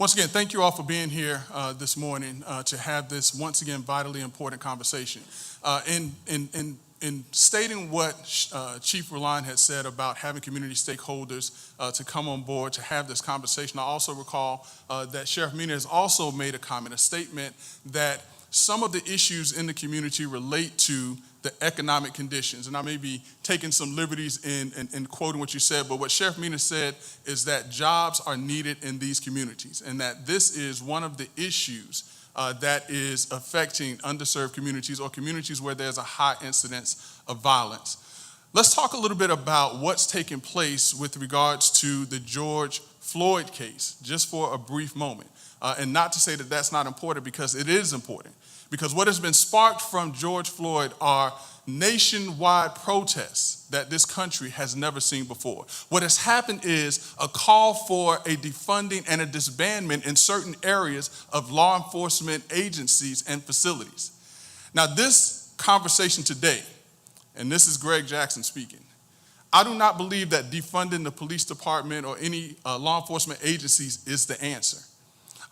Once again, thank you all for being here this morning to have this, once again, vitally important conversation. In stating what Chief Rulon had said about having community stakeholders to come on board to have this conversation, I also recall that Sheriff Mina has also made a statement that some of the issues in the community relate to the economic conditions. And I may be taking some liberties in quoting what you said, but what Sheriff Mina said is that jobs are needed in these communities and that this is one of the issues that is affecting underserved communities or communities where there's a high incidence of violence. Let's talk a little bit about what's taking place with regards to the George Floyd case, just for a brief moment. And not to say that that's not important, because it is important. Because what has been sparked from George Floyd are nationwide protests that this country has never seen before. What has happened is a call for a defunding and a disbandment in certain areas of law enforcement agencies and facilities. Now, this conversation today, and this is Greg Jackson speaking, I do not believe that defunding the police department or any law enforcement agencies is the answer.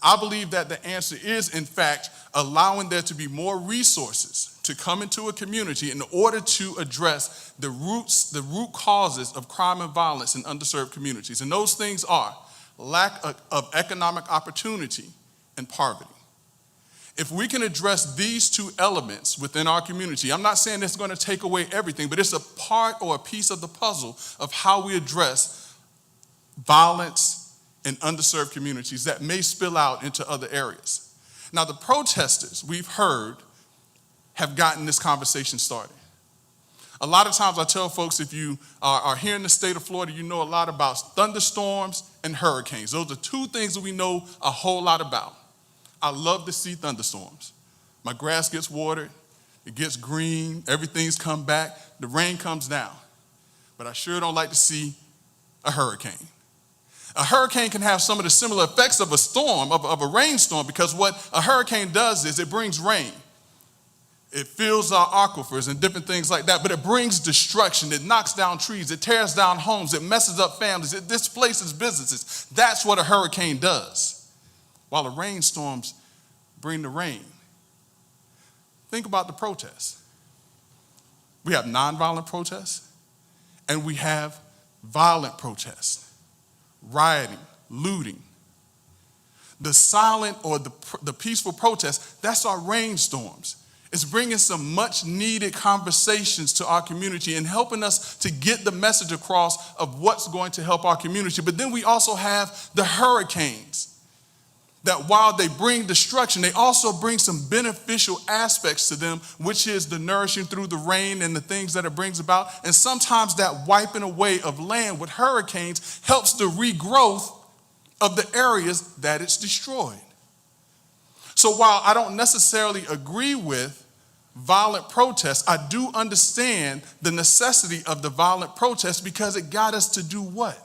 I believe that the answer is, in fact, allowing there to be more resources to come into a community in order to address the root causes of crime and violence in underserved communities. And those things are lack of economic opportunity and poverty. If we can address these two elements within our community, I'm not saying it's going to take away everything, but it's a part or a piece of the puzzle of how we address violence in underserved communities that may spill out into other areas. Now, the protesters we've heard have gotten this conversation started. A lot of times I tell folks, if you are here in the state of Florida, you know a lot about thunderstorms and hurricanes. Those are two things that we know a whole lot about. I love to see thunderstorms. My grass gets watered, it gets green, everything's come back, the rain comes down. But I sure don't like to see a hurricane. A hurricane can have some of the similar effects of a storm, of a rainstorm, because what a hurricane does is it brings rain. It fills our aquifers and different things like that, but it brings destruction. It knocks down trees. It tears down homes. It messes up families. It displaces businesses. That's what a hurricane does, while the rainstorms bring the rain. Think about the protests. We have nonviolent protests, and we have violent protests. Rioting, looting. The silent or the peaceful protest, that's our rainstorms. It's bringing some much needed conversations to our community and helping us to get the message across of what's going to help our community. But then we also have the hurricanes that while they bring destruction, they also bring some beneficial aspects to them, which is the nourishing through the rain and the things that it brings about. And sometimes that wiping away of land with hurricanes helps the regrowth of the areas that it's destroyed. So while I don't necessarily agree with violent protests, I do understand the necessity of the violent protests, because it got us to do what?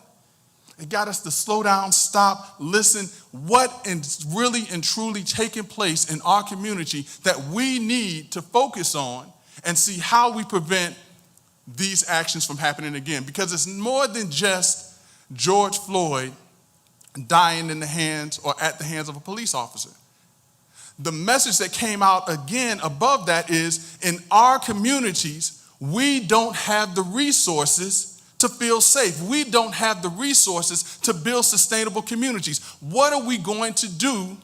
It got us to slow down, stop, listen. What is really and truly taking place in our community that we need to focus on and see how we prevent these actions from happening again? Because it's more than just George Floyd dying in the hands or at the hands of a police officer. The message that came out again above that is, in our communities, we don't have the resources to feel safe. We don't have the resources to build sustainable communities. What are we going to do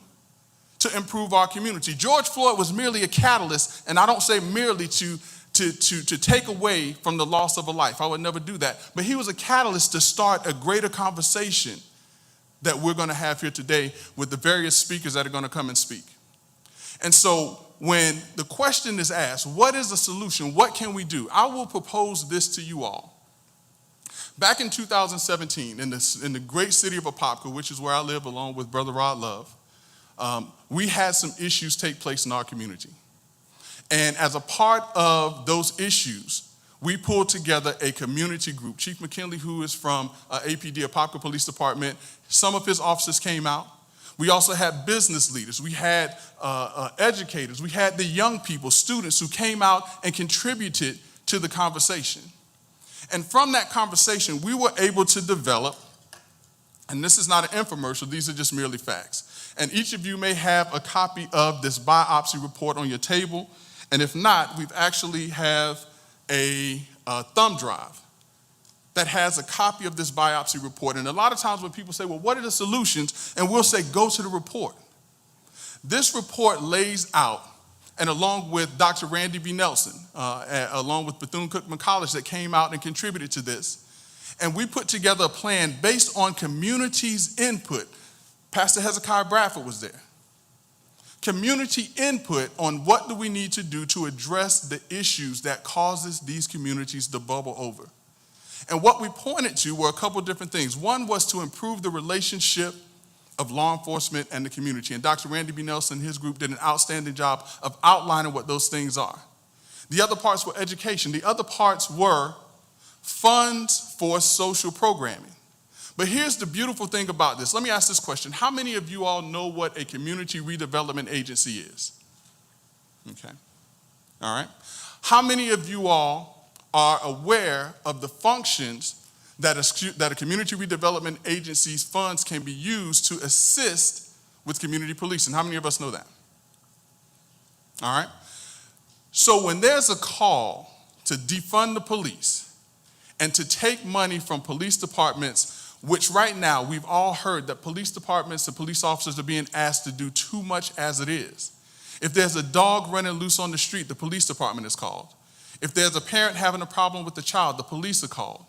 to improve our community? George Floyd was merely a catalyst, and I don't say merely to take away from the loss of a life. I would never do that. But he was a catalyst to start a greater conversation that we're going to have here today with the various speakers that are going to come and speak. And so when the question is asked, what is the solution? What can we do? I will propose this to you all. Back in 2017, in the great city of Apopka, which is where I live along with Brother Rod Love, we had some issues take place in our community. And as a part of those issues, we pulled together a community group. Chief McKinley, who is from APD, Apopka Police Department, some of his officers came out. We also had business leaders. We had educators. We had the young people, students who came out and contributed to the conversation. And from that conversation, we were able to develop And this is not an infomercial, these are just merely facts. And each of you may have a copy of this biopsy report on your table. And if not, we've actually have a thumb drive that has a copy of this biopsy report. And a lot of times when people say, well, what are the solutions? And we'll say, go to the report. This report lays out, and along with Dr. Randy B. Nelson, along with Bethune-Cookman College that came out and contributed to this, and we put together a plan based on community's input. Pastor Hezekiah Bradford was there. Community input on what do we need to do to address the issues that causes these communities to bubble over. And what we pointed to were a couple of different things. One was to improve the relationship of law enforcement and the community. And Dr. Randy B. Nelson and his group did an outstanding job of outlining what those things are. The other parts were education. The other parts were funds for social programming. But here's the beautiful thing about this. Let me ask this question. How many of you all know what a community redevelopment agency is? Okay. All right. How many of you all are aware of the functions that a community redevelopment agency's funds can be used to assist with community policing? How many of us know that? All right. So when there's a call to defund the police and to take money from police departments, which right now we've all heard that police departments and police officers are being asked to do too much as it is. If there's a dog running loose on the street, the police department is called. If there's a parent having a problem with the child, the police are called.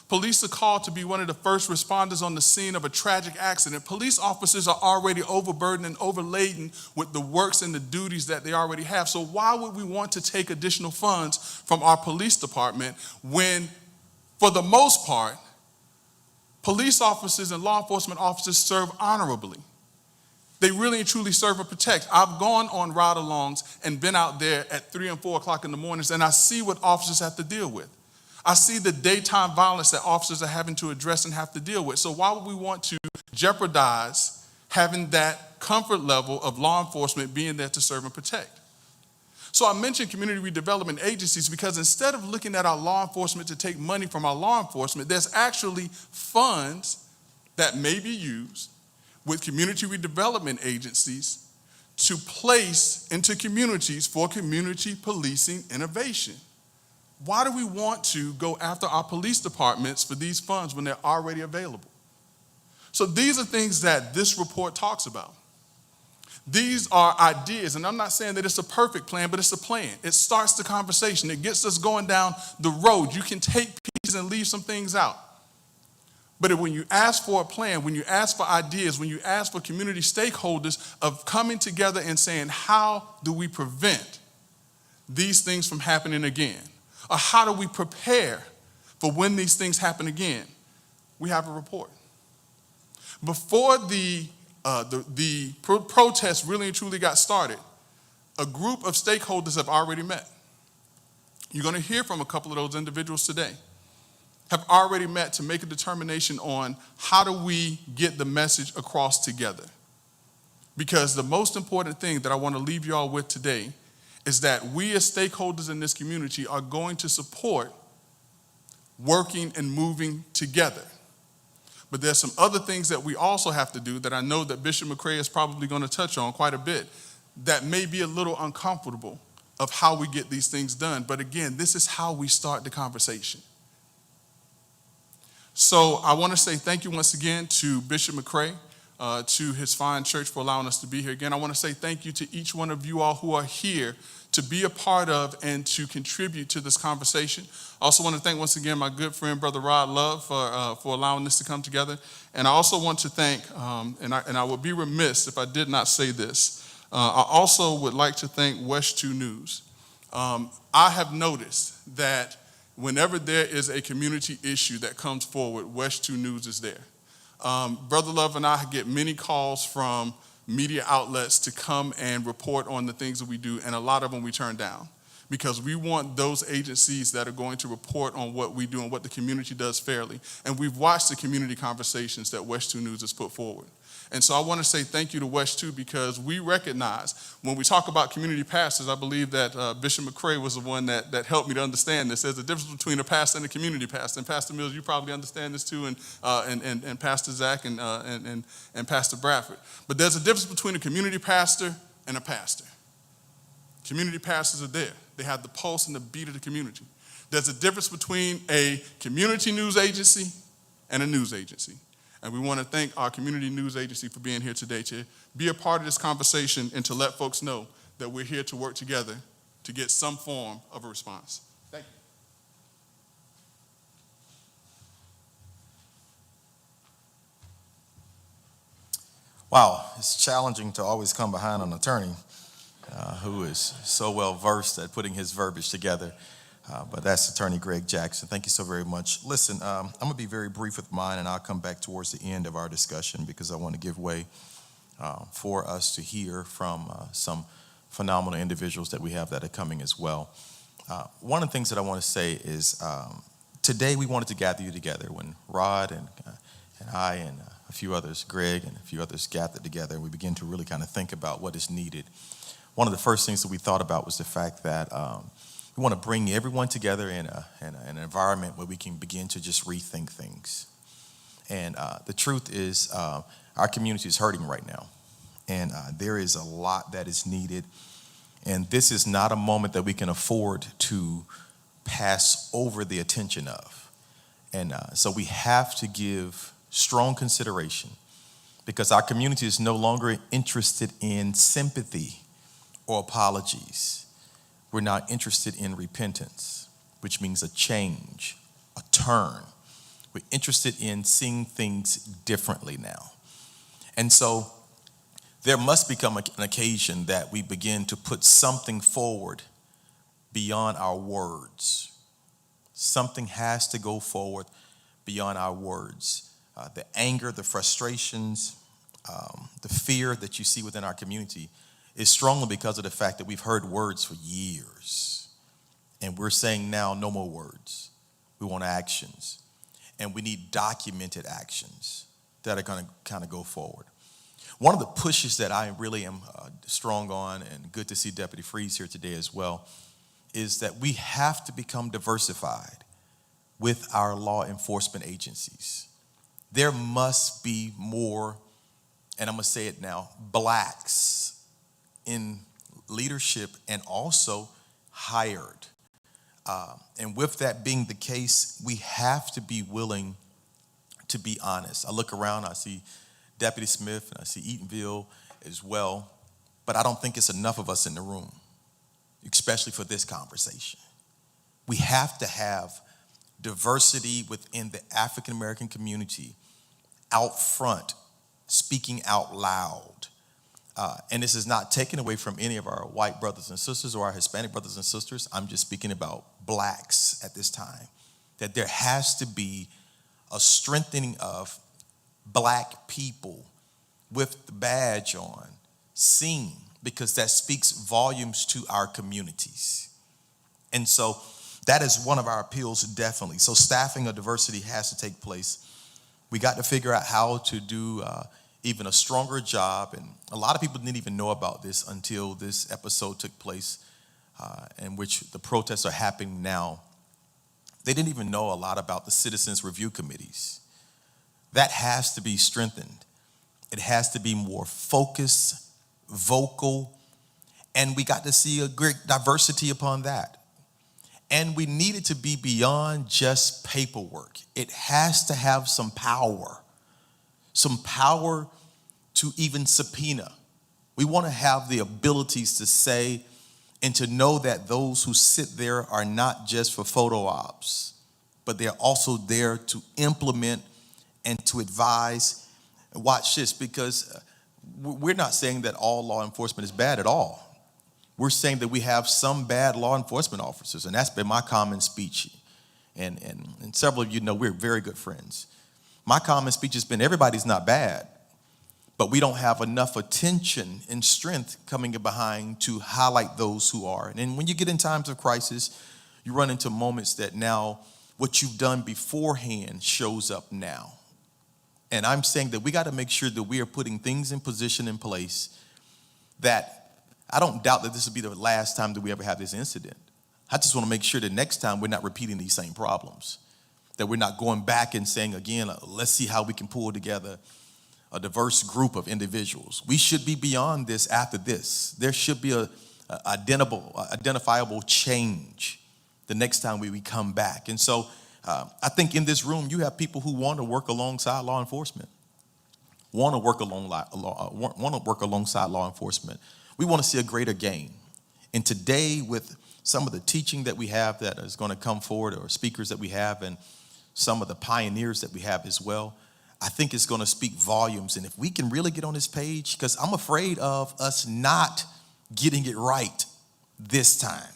Police are called to be one of the first responders on the scene of a tragic accident. Police officers are already overburdened and overladen with the works and the duties that they already have. So why would we want to take additional funds from our police department when, for the most part, police officers and law enforcement officers serve honorably? They really and truly serve and protect. I've gone on ride-alongs and been out there at 3 and 4 o'clock in the mornings, and I see what officers have to deal with. I see the daytime violence that officers are having to address and have to deal with. So why would we want to jeopardize having that comfort level of law enforcement being there to serve and protect? So I mentioned community redevelopment agencies because instead of looking at our law enforcement to take money from our law enforcement, there's actually funds that may be used with community redevelopment agencies to place into communities for community policing innovation. Why do we want to go after our police departments for these funds when they're already available? So these are things that this report talks about. These are ideas, and I'm not saying that it's a perfect plan, but it's a plan. It starts the conversation. It gets us going down the road. You can take pieces and leave some things out. But when you ask for a plan, when you ask for ideas, when you ask for community stakeholders of coming together and saying, how do we prevent these things from happening again? Or how do we prepare for when these things happen again? We have a report. Before the protest really and truly got started, a group of stakeholders have already met. You're going to hear from a couple of those individuals today. Have already met to make a determination on how do we get the message across together. Because the most important thing that I want to leave you all with today is that we as stakeholders in this community are going to support working and moving together. But there's some other things that we also have to do that I know that Bishop McCray is probably going to touch on quite a bit that may be a little uncomfortable of how we get these things done. But again, this is how we start the conversation. So I want to say thank you once again to Bishop McCray, to his fine church for allowing us to be here again. I want to say thank you to each one of you all who are here to be a part of and to contribute to this conversation. I also want to thank once again my good friend, Brother Rod Love, for allowing this to come together. And I also want to thank, and I would be remiss if I did not say this, I also would like to thank West 2 News. I have noticed that whenever there is a community issue that comes forward, West 2 News is there. Brother Love and I get many calls from media outlets to come and report on the things that we do, and a lot of them we turn down because we want those agencies that are going to report on what we do and what the community does fairly. And we've watched the community conversations that West 2 News has put forward. And so I want to say thank you to West 2 because we recognize when we talk about community pastors, I believe that Bishop McCrae was the one that helped me to understand this. There's a difference between a pastor and a community pastor. And Pastor Mills, you probably understand this too, and Pastor Zach and Pastor Bradford. But there's a difference between a community pastor and a pastor. Community pastors are there. They have the pulse and the beat of the community. There's a difference between a community news agency and a news agency. And we want to thank our community news agency for being here today to be a part of this conversation and to let folks know that we're here to work together to get some form of a response. Thank you. Wow, it's challenging to always come behind an attorney who is so well versed at putting his verbiage together. But that's Attorney Greg Jackson. Thank you so very much. Listen, I'm going to be very brief with mine, and I'll come back towards the end of our discussion because I want to give way for us to hear from some phenomenal individuals that we have that are coming as well. One of the things that I want to say is today we wanted to gather you together when Rod and I and a few others, Greg and a few others gathered together, and we began to really kind of think about what is needed. One of the first things that we thought about was the fact that we want to bring everyone together in an environment where we can begin to just rethink things. And the truth is our community is hurting right now. And there is a lot that is needed. And this is not a moment that we can afford to pass over the attention of. And so we have to give strong consideration because our community is no longer interested in sympathy or apologies. We're not interested in repentance, which means a change, a turn. We're interested in seeing things differently now. And so there must become an occasion that we begin to put something forward beyond our words. Something has to go forward beyond our words. The anger, the frustrations, the fear that you see within our community is strongly because of the fact that we've heard words for years. And we're saying now, no more words. We want actions. And we need documented actions that are going to kind of go forward. One of the pushes that I really am strong on, and good to see Deputy Freeze here today as well, is that we have to become diversified with our law enforcement agencies. There must be more, and I'm going to say it now, blacks in leadership and also hired. And with that being the case, we have to be willing to be honest. I look around, I see Deputy Smith and I see Eatonville as well, but I don't think it's enough of us in the room, especially for this conversation. We have to have diversity within the African American community out front, speaking out loud. And this is not taken away from any of our white brothers and sisters or our Hispanic brothers and sisters. I'm just speaking about blacks at this time. That there has to be a strengthening of black people with the badge on, sing, because that speaks volumes to our communities. And so that is one of our appeals, definitely. So staffing of diversity has to take place. We got to figure out how to do even a stronger job. And a lot of people didn't even know about this until this episode took place, in which the protests are happening now. They didn't even know a lot about the citizens review committees. That has to be strengthened. It has to be more focused, vocal, and we got to see a great diversity upon that. And we need it to be beyond just paperwork. It has to have some power to even subpoena. We want to have the abilities to say and to know that those who sit there are not just for photo ops, but they're also there to implement and to advise. Watch this, because we're not saying that all law enforcement is bad at all. We're saying that we have some bad law enforcement officers, and that's been my common speech. And several of you know we're very good friends. My common speech has been everybody's not bad, but we don't have enough attention and strength coming behind to highlight those who are. And then when you get in times of crisis, you run into moments that now what you've done beforehand shows up now. And I'm saying that we got to make sure that we are putting things in position in place that I don't doubt that this will be the last time that we ever have this incident. I just want to make sure that next time we're not repeating these same problems, that we're not going back and saying again, let's see how we can pull together a diverse group of individuals. We should be beyond this after this. There should be a identifiable change the next time we come back. And so I think in this room, you have people who want to work alongside law enforcement, want to work alongside law enforcement. We want to see a greater gain. And today, with some of the teaching that we have that is going to come forward, or speakers that we have, and some of the pioneers that we have as well, I think it's going to speak volumes. And if we can really get on this page, because I'm afraid of us not getting it right this time.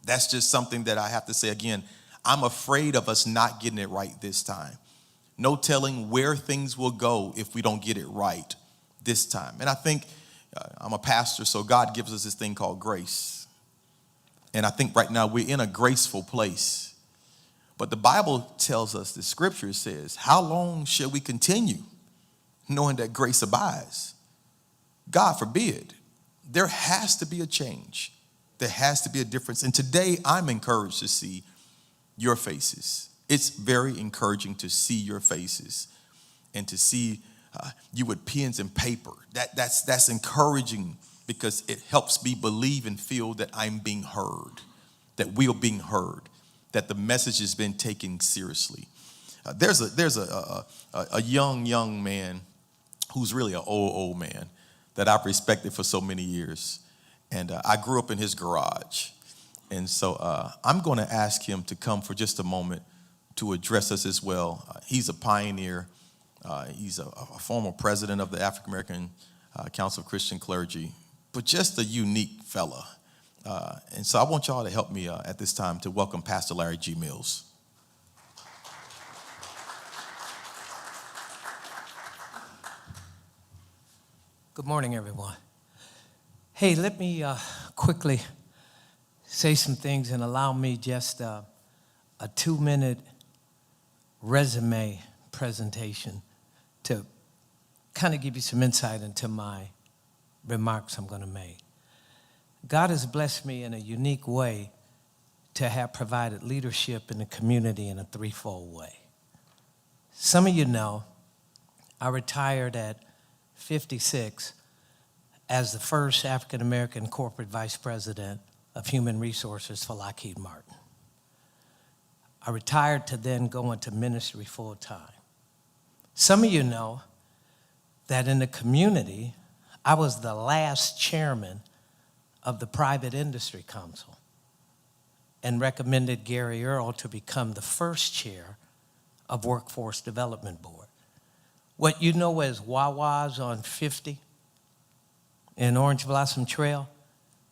That's just something that I have to say again. I'm afraid of us not getting it right this time. No telling where things will go if we don't get it right this time. And I think I'm a pastor, so God gives us this thing called grace. And I think right now we're in a graceful place. But the Bible tells us, the scripture says, how long shall we continue knowing that grace abides? God forbid. There has to be a change. There has to be a difference. And today I'm encouraged to see your faces. It's very encouraging to see your faces and to see you with pens and paper. That's encouraging, because it helps me believe and feel that I'm being heard, that we are being heard, that the message has been taken seriously. There's a young man who's really an old man that I've respected for so many years. And I grew up in his garage. And so I'm going to ask him to come for just a moment to address us as well. He's a pioneer. He's a former president of the African American Council of Christian Clergy, but just a unique fella. And so I want y'all to help me at this time to welcome Pastor Larry G. Mills. Good morning, everyone. Hey, let me quickly say some things and allow me just a 2-minute resume presentation to kind of give you some insight into my remarks I'm going to make. God has blessed me in a unique way to have provided leadership in the community in a threefold way. Some of you know I retired at 56 as the first African-American corporate vice president of human resources for Lockheed Martin. I retired to then go into ministry full time. Some of you know that in the community, I was the last chairman of the Private Industry Council and recommended Gary Earl to become the first chair of Workforce Development Board. What you know as Wawa's on 50 in Orange Blossom Trail,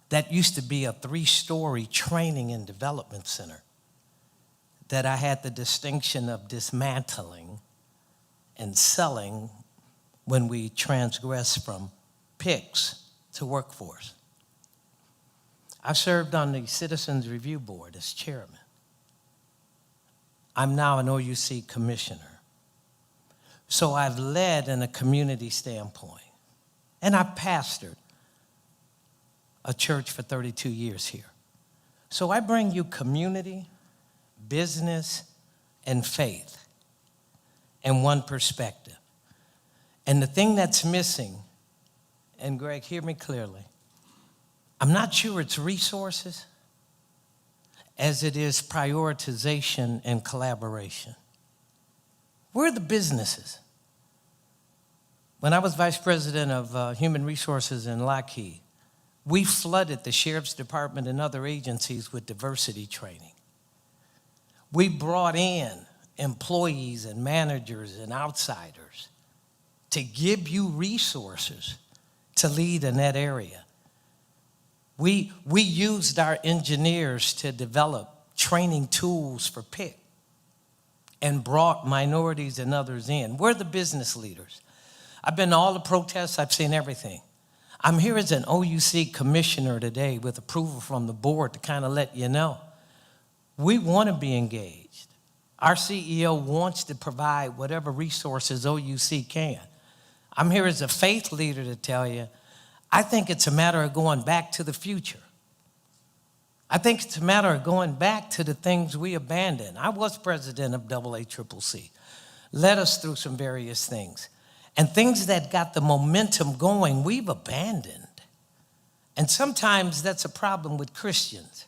that used to be a 3-story training and development center that I had the distinction of dismantling and selling when we transgressed from PICS to Workforce. I served on the Citizens Review Board as chairman. I'm now an OUC commissioner. So I've led in a community standpoint. And I've pastored a church for 32 years here. So I bring you community, business, and faith in one perspective. And the thing that's missing, and Greg, hear me clearly, I'm not sure it's resources as it is prioritization and collaboration. Where are the businesses? When I was vice president of human resources in Lockheed, we flooded the sheriff's department and other agencies with diversity training. We brought in employees and managers and outsiders to give you resources to lead in that area. We used our engineers to develop training tools for PIC and brought minorities and others in. We're the business leaders. I've been to all the protests. I've seen everything. I'm here as an OUC commissioner today with approval from the board to kind of let you know. We want to be engaged. Our CEO wants to provide whatever resources OUC can. I'm here as a faith leader to tell you, I think it's a matter of going back to the future. I think it's a matter of going back to the things we abandoned. I was president of AACCC, led us through some various things. And things that got the momentum going, we've abandoned. And sometimes that's a problem with Christians.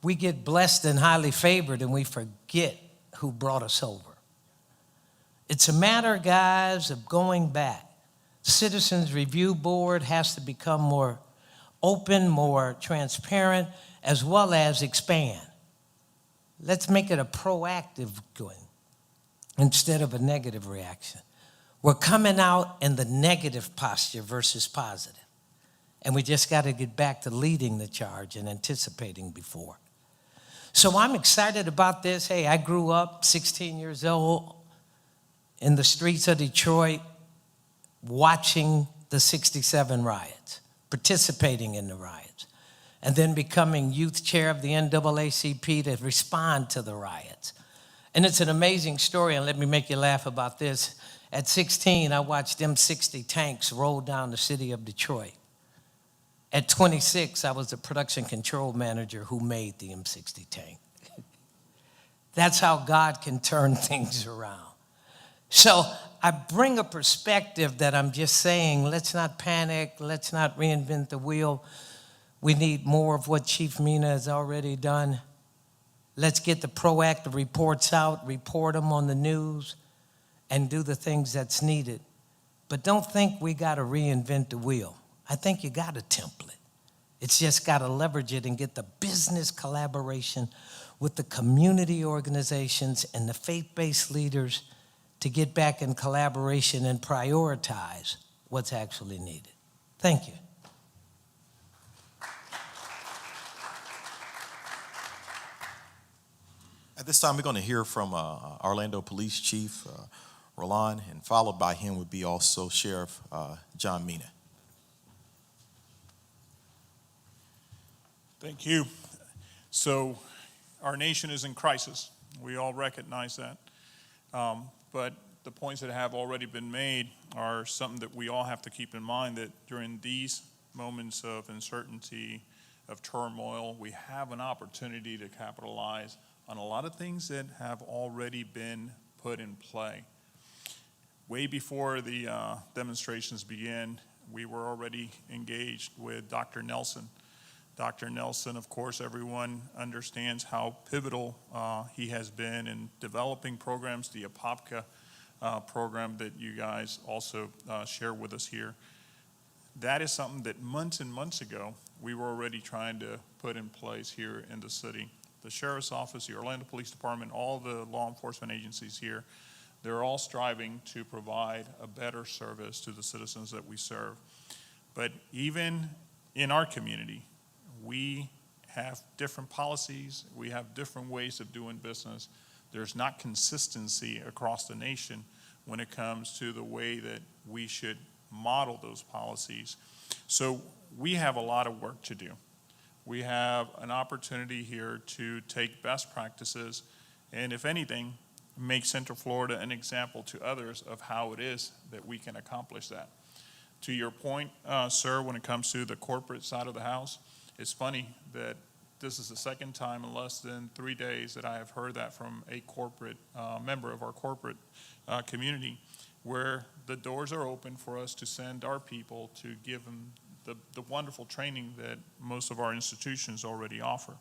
We get blessed and highly favored and we forget who brought us over. It's a matter, guys, of going back. Citizens Review Board has to become more open, more transparent, as well as expand. Let's make it a proactive going instead of a negative reaction. We're coming out in the negative posture versus positive. And we just got to get back to leading the charge and anticipating before. So I'm excited about this. Hey, I grew up 16 years old in the streets of Detroit watching the 67 riots, participating in the riots, and then becoming youth chair of the NAACP to respond to the riots. And it's an amazing story, and let me make you laugh about this. At 16, I watched M60 tanks roll down the city of Detroit. At 26, I was the production control manager who made the M60 tank. That's how God can turn things around. So I bring a perspective that I'm just saying, let's not panic, let's not reinvent the wheel. We need more of what Chief Mina has already done. Let's get the proactive reports out, report them on the news, and do the things that's needed. But don't think we got to reinvent the wheel. I think you got a template. It's just got to leverage it and get the business collaboration with the community organizations and the faith-based leaders to get back in collaboration and prioritize what's actually needed. Thank you. At this time, we're going to hear from Orlando Police Chief Roland, and followed by him would be also Sheriff John Mina. Thank you. So our nation is in crisis. We all recognize that. But the points that have already been made are something that we all have to keep in mind, that during these moments of uncertainty, of turmoil, we have an opportunity to capitalize on a lot of things that have already been put in play. Way before the demonstrations began, we were already engaged with Dr. Nelson. Dr. Nelson, of course, everyone understands how pivotal he has been in developing programs, the APOPCA program that you guys also share with us here. That is something that months and months ago, we were already trying to put in place here in the city. The Sheriff's Office, the Orlando Police Department, all the law enforcement agencies here, they're all striving to provide a better service to the citizens that we serve. But even in our community, we have different policies, we have different ways of doing business. There's not consistency across the nation when it comes to the way that we should model those policies. So we have a lot of work to do. We have an opportunity here to take best practices and, if anything, make Central Florida an example to others of how it is that we can accomplish that. To your point, sir, when it comes to the corporate side of the house, it's funny that this is the second time in less than 3 days that I have heard that from a corporate member of our corporate community, where the doors are open for us to send our people to give them the wonderful training that most of our institutions already offer.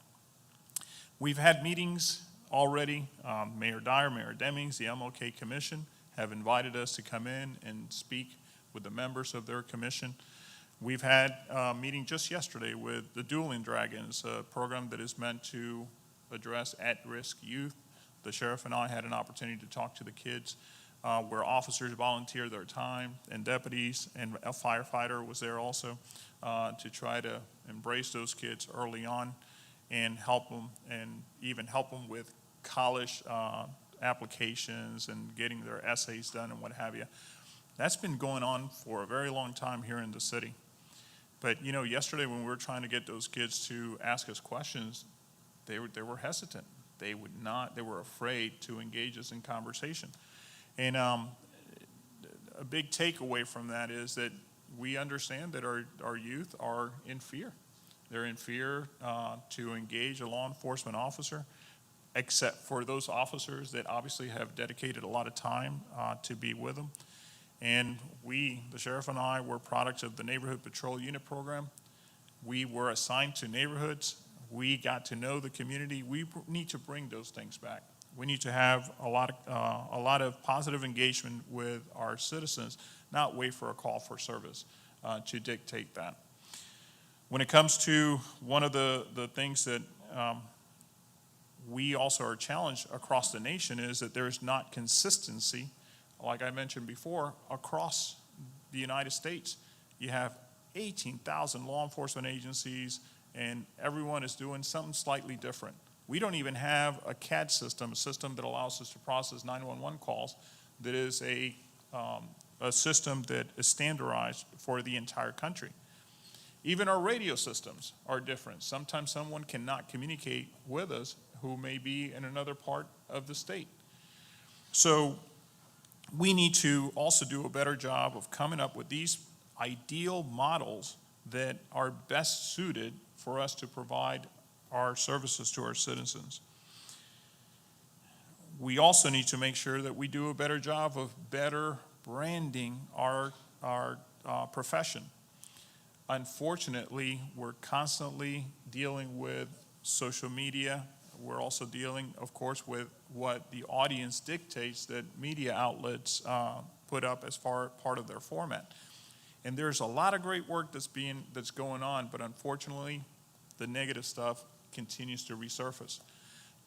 We've had meetings already. Mayor Dyer, Mayor Demings, the MLK Commission have invited us to come in and speak with the members of their commission. We've had a meeting just yesterday with the Dueling Dragons, a program that is meant to address at-risk youth. The sheriff and I had an opportunity to talk to the kids where officers volunteer their time, and deputies, and a firefighter was there also to try to embrace those kids early on and help them, and even help them with college applications and getting their essays done and what have you. That's been going on for a very long time here in the city. But, yesterday when we were trying to get those kids to ask us questions, they were hesitant. They were afraid to engage us in conversation. And a big takeaway from that is that we understand that our youth are in fear. They're in fear to engage a law enforcement officer, except for those officers that obviously have dedicated a lot of time to be with them. And we, the sheriff and I, were products of the Neighborhood Patrol Unit program. We were assigned to neighborhoods. We got to know the community. We need to bring those things back. We need to have a lot of positive engagement with our citizens, not wait for a call for service to dictate that. When it comes to one of the things that we also are challenged across the nation is that there's not consistency, like I mentioned before, across the United States. You have 18,000 law enforcement agencies, and everyone is doing something slightly different. We don't even have a CAD system, a system that allows us to process 911 calls, that is a system that is standardized for the entire country. Even our radio systems are different. Sometimes someone cannot communicate with us who may be in another part of the state. So we need to also do a better job of coming up with these ideal models that are best suited for us to provide our services to our citizens. We also need to make sure that we do a better job of better branding our profession. Unfortunately, we're constantly dealing with social media. We're also dealing, of course, with what the audience dictates that media outlets put up as part of their format. And there's a lot of great work that's going on, but unfortunately, the negative stuff continues to resurface.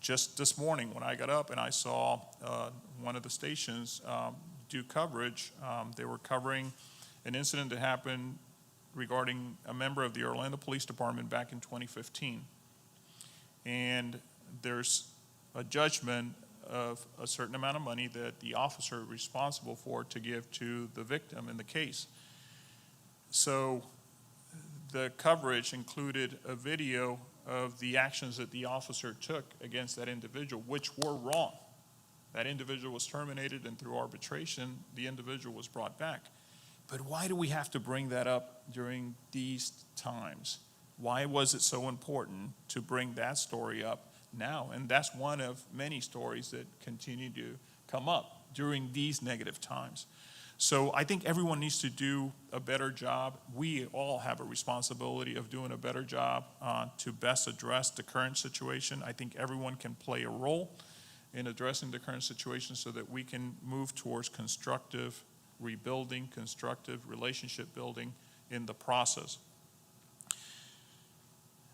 Just this morning, when I got up and I saw one of the stations do coverage, they were covering an incident that happened regarding a member of the Orlando Police Department back in 2015. And there's a judgment of a certain amount of money that the officer responsible for to give to the victim in the case. So the coverage included a video of the actions that the officer took against that individual, which were wrong. That individual was terminated, and through arbitration, the individual was brought back. But why do we have to bring that up during these times? Why was it so important to bring that story up now? And that's one of many stories that continue to come up during these negative times. So I think everyone needs to do a better job. We all have a responsibility of doing a better job to best address the current situation. I think everyone can play a role in addressing the current situation so that we can move towards constructive rebuilding, constructive relationship building in the process.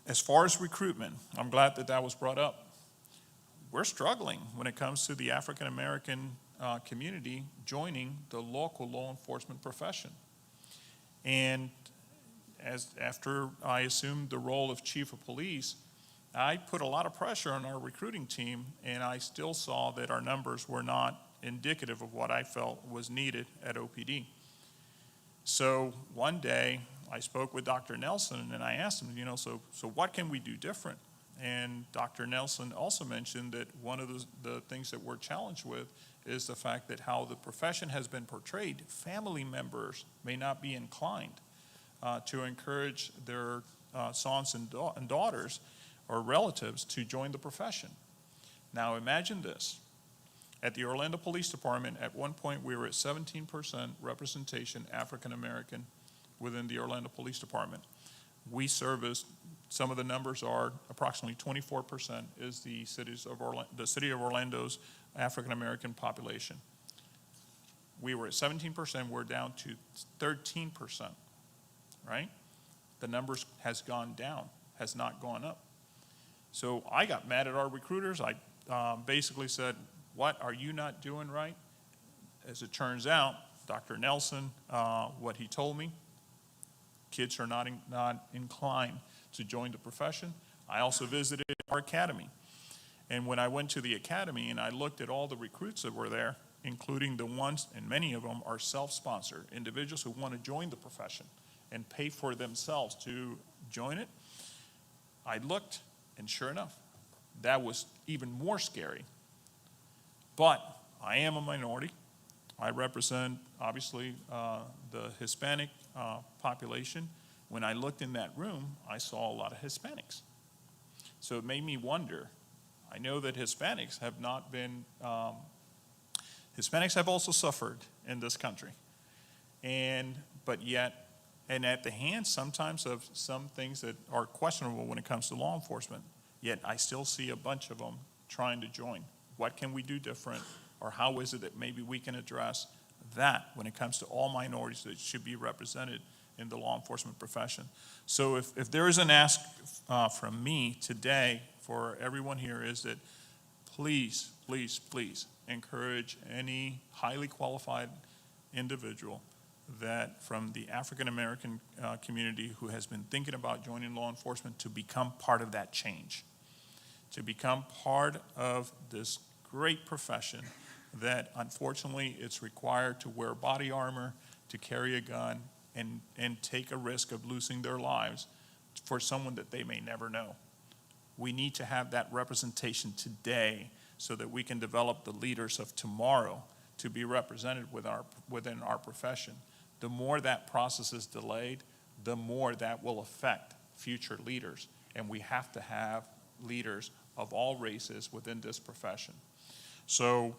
As far as recruitment, I'm glad that that was brought up. We're struggling when it comes to the African American community joining the local law enforcement profession. And after I assumed the role of chief of police, I put a lot of pressure on our recruiting team, and I still saw that our numbers were not indicative of what I felt was needed at OPD. So one day I spoke with Dr. Nelson, and I asked him, so what can we do different? And Dr. Nelson also mentioned that one of the things that we're challenged with is the fact that how the profession has been portrayed, family members may not be inclined to encourage their sons and daughters or relatives to join the profession. Now imagine this. At the Orlando Police Department, at one point we were at 17% representation African American within the Orlando Police Department. We service, some of the numbers are approximately 24% is the city of Orlando's African American population. We were at 17%, we're down to 13%, right? The numbers has gone down, has not gone up. So I got mad at our recruiters. I basically said, what are you not doing right? As it turns out, Dr. Nelson, what he told me, kids are not inclined to join the profession. I also visited our academy. And when I went to the academy and I looked at all the recruits that were there, including the ones, and many of them are self-sponsored, individuals who want to join the profession and pay for themselves to join it. I looked, and sure enough, that was even more scary. But I am a minority. I represent, obviously, the Hispanic population. When I looked in that room, I saw a lot of Hispanics. So it made me wonder. I know that Hispanics have not been, Hispanics have also suffered in this country. But yet, and at the hands sometimes of some things that are questionable when it comes to law enforcement, yet I still see a bunch of them trying to join. What can we do different? Or how is it that maybe we can address that when it comes to all minorities that should be represented in the law enforcement profession? So if there is an ask from me today for everyone here, is that please, please, please encourage any highly qualified individual that from the African American community who has been thinking about joining law enforcement to become part of that change, to become part of this great profession that unfortunately it's required to wear body armor, to carry a gun, and take a risk of losing their lives for someone that they may never know. We need to have that representation today so that we can develop the leaders of tomorrow to be represented within our profession. The more that process is delayed, the more that will affect future leaders. And we have to have leaders of all races within this profession. So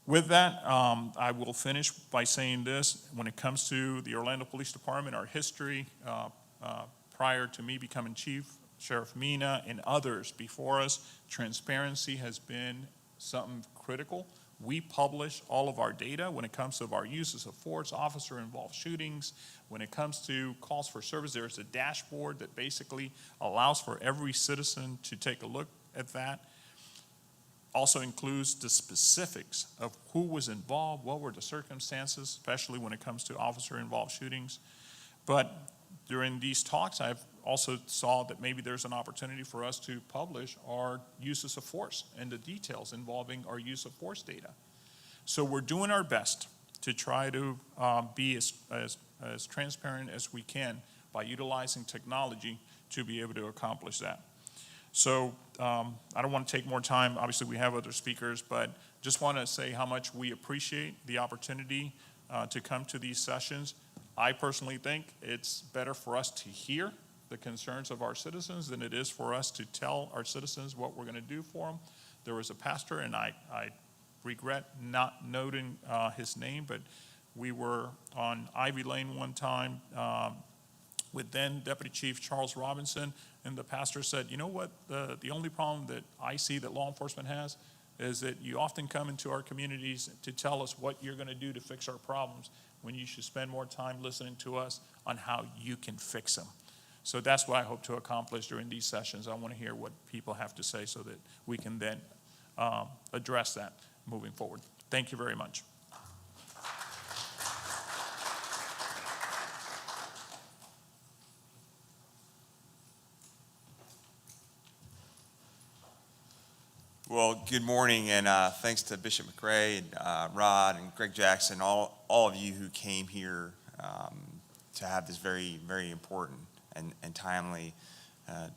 with that, I will finish by saying this. When it comes to the Orlando Police Department, our history, prior to me becoming chief, Sheriff Mina and others before us, transparency has been something critical. We publish all of our data when it comes to our uses of force, officer-involved shootings. When it comes to calls for service, there's a dashboard that basically allows for every citizen to take a look at that. Also includes the specifics of who was involved, what were the circumstances, especially when it comes to officer-involved shootings. But during these talks, I've also saw that maybe there's an opportunity for us to publish our uses of force and the details involving our use of force data. So we're doing our best to try to be as transparent as we can by utilizing technology to be able to accomplish that. So I don't want to take more time. Obviously, we have other speakers, but just want to say how much we appreciate the opportunity to come to these sessions. I personally think it's better for us to hear the concerns of our citizens than it is for us to tell our citizens what we're going to do for them. There was a pastor, and I regret not noting his name, but we were on Ivy Lane one time with then Deputy Chief Charles Robinson, and the pastor said, you know what, the only problem that I see that law enforcement has is that you often come into our communities to tell us what you're going to do to fix our problems, when you should spend more time listening to us on how you can fix them. So that's what I hope to accomplish during these sessions. I want to hear what people have to say so that we can then address that moving forward. Thank you very much. Well, good morning, and thanks to Bishop McRae and Rod and Greg Jackson, all of you who came here to have this very, very important and timely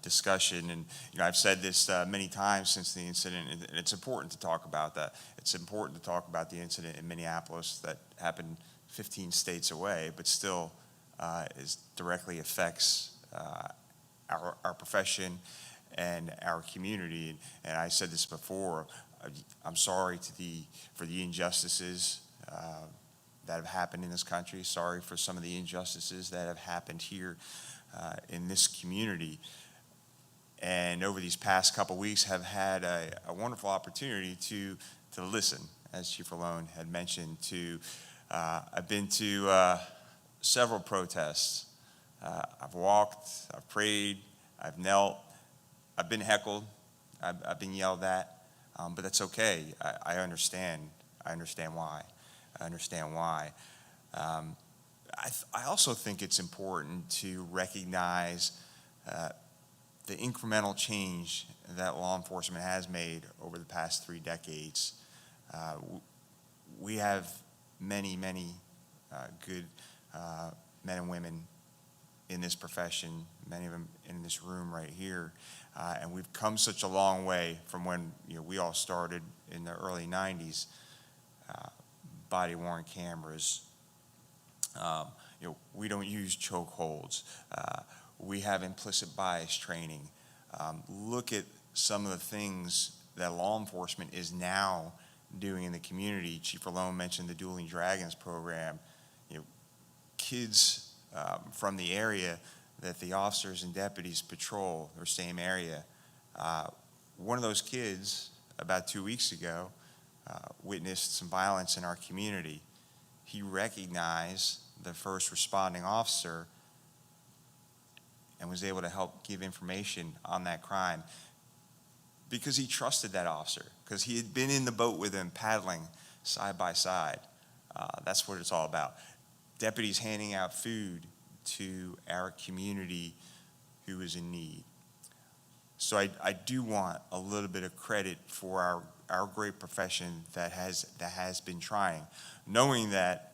discussion. And I've said this many times since the incident, and it's important to talk about that. It's important to talk about the incident in Minneapolis that happened 15 states away, but still directly affects our profession and our community. And I said this before, I'm sorry for the injustices that have happened in this country. Sorry for some of the injustices that have happened here in this community. And over these past couple weeks have had a wonderful opportunity to listen, as Chief Rolón had mentioned. I've been to several protests. I've walked, I've prayed, I've knelt, I've been heckled, I've been yelled at, but that's okay. I understand. I understand why. I also think it's important to recognize the incremental change that law enforcement has made over the past 3 decades. we have many, many good men and women in this profession, many of them in this room right here. And we've come such a long way from when we all started in the early 90s. Body-worn cameras. We don't use chokeholds. We have implicit bias training. Look at some of the things that law enforcement is now doing in the community. Chief Rallone mentioned the Dueling Dragons program. Kids from the area that the officers and deputies patrol, their same area. One of those kids, about 2 weeks ago, witnessed some violence in our community. He recognized the first responding officer and was able to help give information on that crime because he trusted that officer, because he had been in the boat with him paddling side by side. That's what it's all about. Deputies handing out food to our community who is in need. So I do want a little bit of credit for our great profession that has been trying, knowing that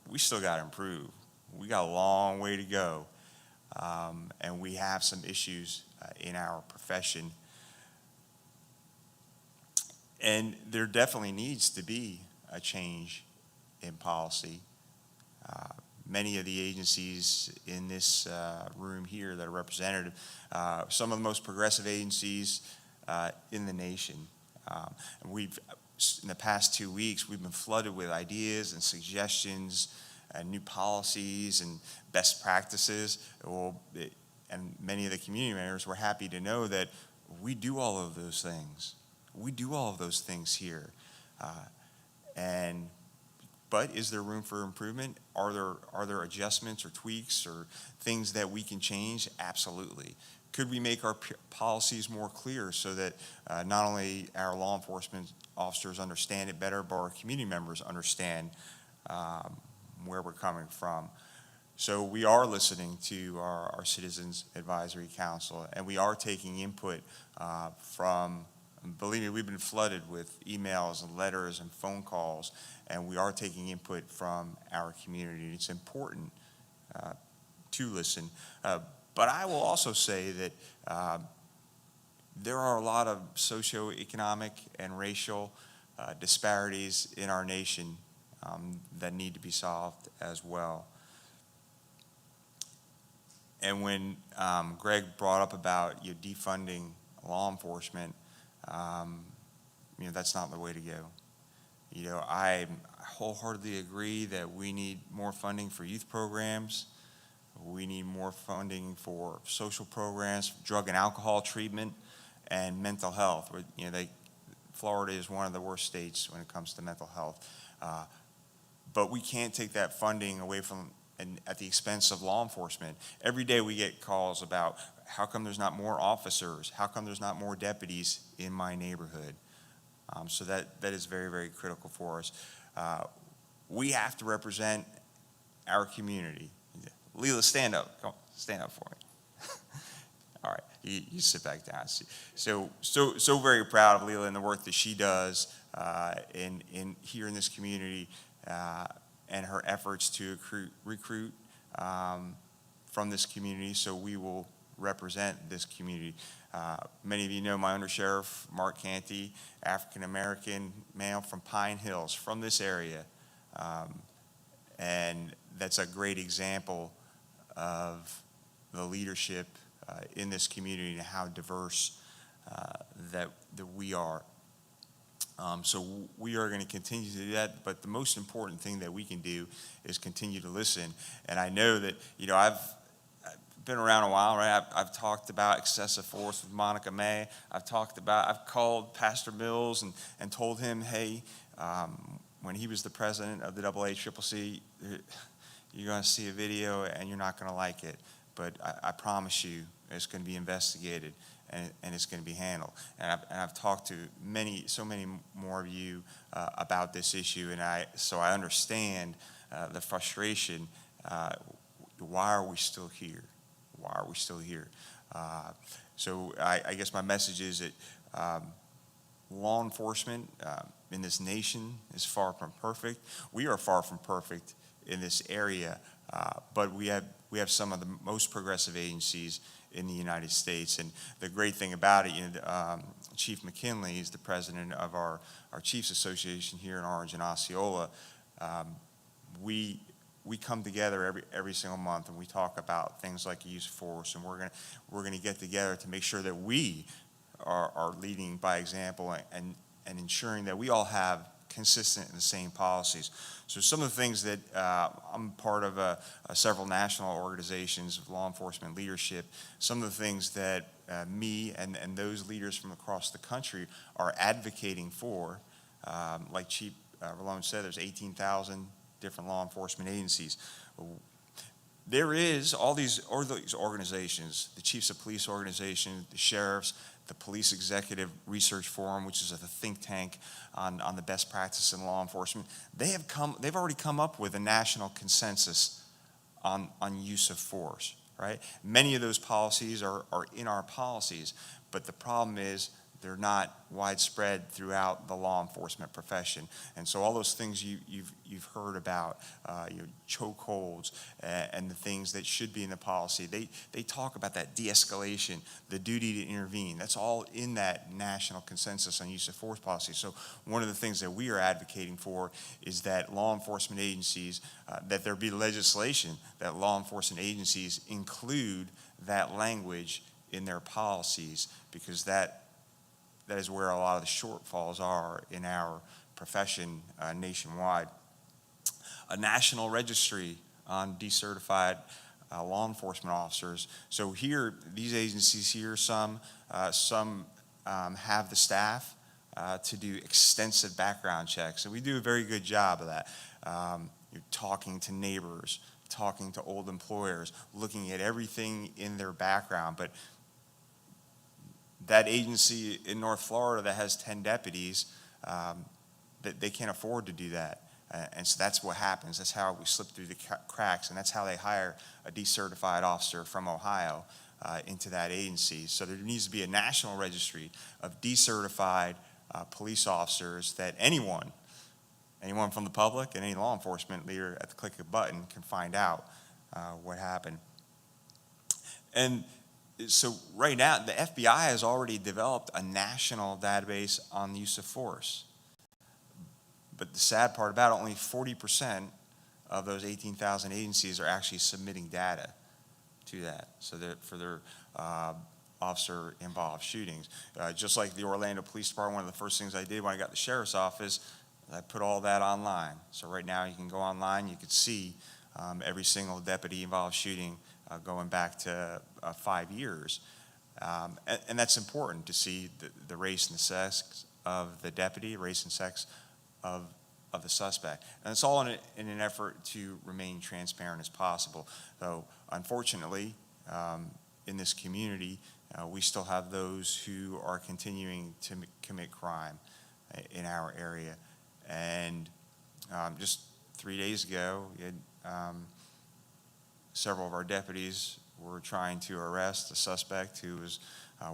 we still got to improve. We got a long way to go, and we have some issues in our profession. And there definitely needs to be a change in policy. Many of the agencies in this room here that are represented, some of the most progressive agencies in the nation. And in the past 2 weeks, we've been flooded with ideas and suggestions and new policies and best practices. And many of the community members were happy to know that we do all of those things. We do all of those things here. But is there room for improvement? Are there adjustments or tweaks or things that we can change? Absolutely. Could we make our policies more clear so that not only our law enforcement officers understand it better, but our community members understand where we're coming from? So we are listening to our Citizens Advisory Council, and we are taking input from, believe me, we've been flooded with emails and letters and phone calls, and we are taking input from our community. It's important to listen. But I will also say that there are a lot of socioeconomic and racial disparities in our nation that need to be solved as well. And when Greg brought up about defunding law enforcement, that's not the way to go. I wholeheartedly agree that we need more funding for youth programs. We need more funding for social programs, drug and alcohol treatment, and mental health. Florida is one of the worst states when it comes to mental health. But we can't take that funding away from and at the expense of law enforcement. Every day we get calls about how come there's not more officers? How come there's not more deputies in my neighborhood? So that is very, very critical for us. We have to represent our community. Leela, stand up. Come on, stand up for me. All right, you sit back down. So very proud of Leela and the work that she does here in this community and her efforts to recruit from this community, so we will represent this community. Many of you know my undersheriff, Mark Canty, African-American male from Pine Hills, from this area. And that's a great example of the leadership in this community and how diverse that we are. So we are going to continue to do that, but the most important thing that we can do is continue to listen. And I know that, I've been around a while, right? I've talked about excessive force with Monica May. I've called Pastor Mills and told him, hey, when he was the president of the AACCC, you're going to see a video and you're not going to like it. But I promise you it's going to be investigated and it's going to be handled. And I've talked to so many more of you about this issue, and so I understand the frustration. Why are we still here? Why are we still here? So I guess my message is that law enforcement, in this nation is far from perfect. We are far from perfect in this area, but we have some of the most progressive agencies in the United States. And the great thing about it, Chief McKinley is the president of our Chiefs Association here in Orange and Osceola. We come together every single month, and we talk about things like use of force, and we're gonna get together to make sure that we are leading by example and ensuring that we all have consistent and the same policies. So some of the things that I'm part of several national organizations of law enforcement leadership. Some of the things that me and those leaders from across the country are advocating for, like Chief Rallone said, there's 18,000 different law enforcement agencies. There is all these organizations, the Chiefs of Police organization, the sheriffs, the Police Executive Research Forum, which is a think tank on the best practice in law enforcement. They've already come up with a national consensus on use of force, right? Many of those policies are in our policies, but the problem is they're not widespread throughout the law enforcement profession. And so all those things you've heard about, chokeholds and the things that should be in the policy, they talk about that de-escalation, the duty to intervene. That's all in that national consensus on use of force policy. So one of the things that we are advocating for is that law enforcement agencies, that there be legislation that law enforcement agencies include that language in their policies, because that is where a lot of the shortfalls are in our profession nationwide. A national registry on decertified law enforcement officers. So here, these agencies here, some have the staff to do extensive background checks. And we do a very good job of that. You're talking to neighbors, talking to old employers, looking at everything in their background. But that agency in North Florida that has 10 deputies, that they can't afford to do that. And so that's what happens. That's how we slip through the cracks, and that's how they hire a decertified officer from Ohio into that agency. So there needs to be a national registry of decertified police officers that anyone from the public and any law enforcement leader at the click of a button can find out what happened. And so right now, the FBI has already developed a national database on the use of force. But the sad part about it, only 40% of those 18,000 agencies are actually submitting data to that, so that for their officer-involved shootings. Just like the Orlando Police Department, one of the first things I did when I got the sheriff's office, I put all that online. So right now you can go online, you can see every single deputy-involved shooting going back to 5 years. And that's important to see the race and the sex of the deputy, race and sex of the suspect. And it's all in an effort to remain transparent as possible. Though, unfortunately, in this community, we still have those who are continuing to commit crime in our area. And just 3 days ago, we had, several of our deputies were trying to arrest a suspect who was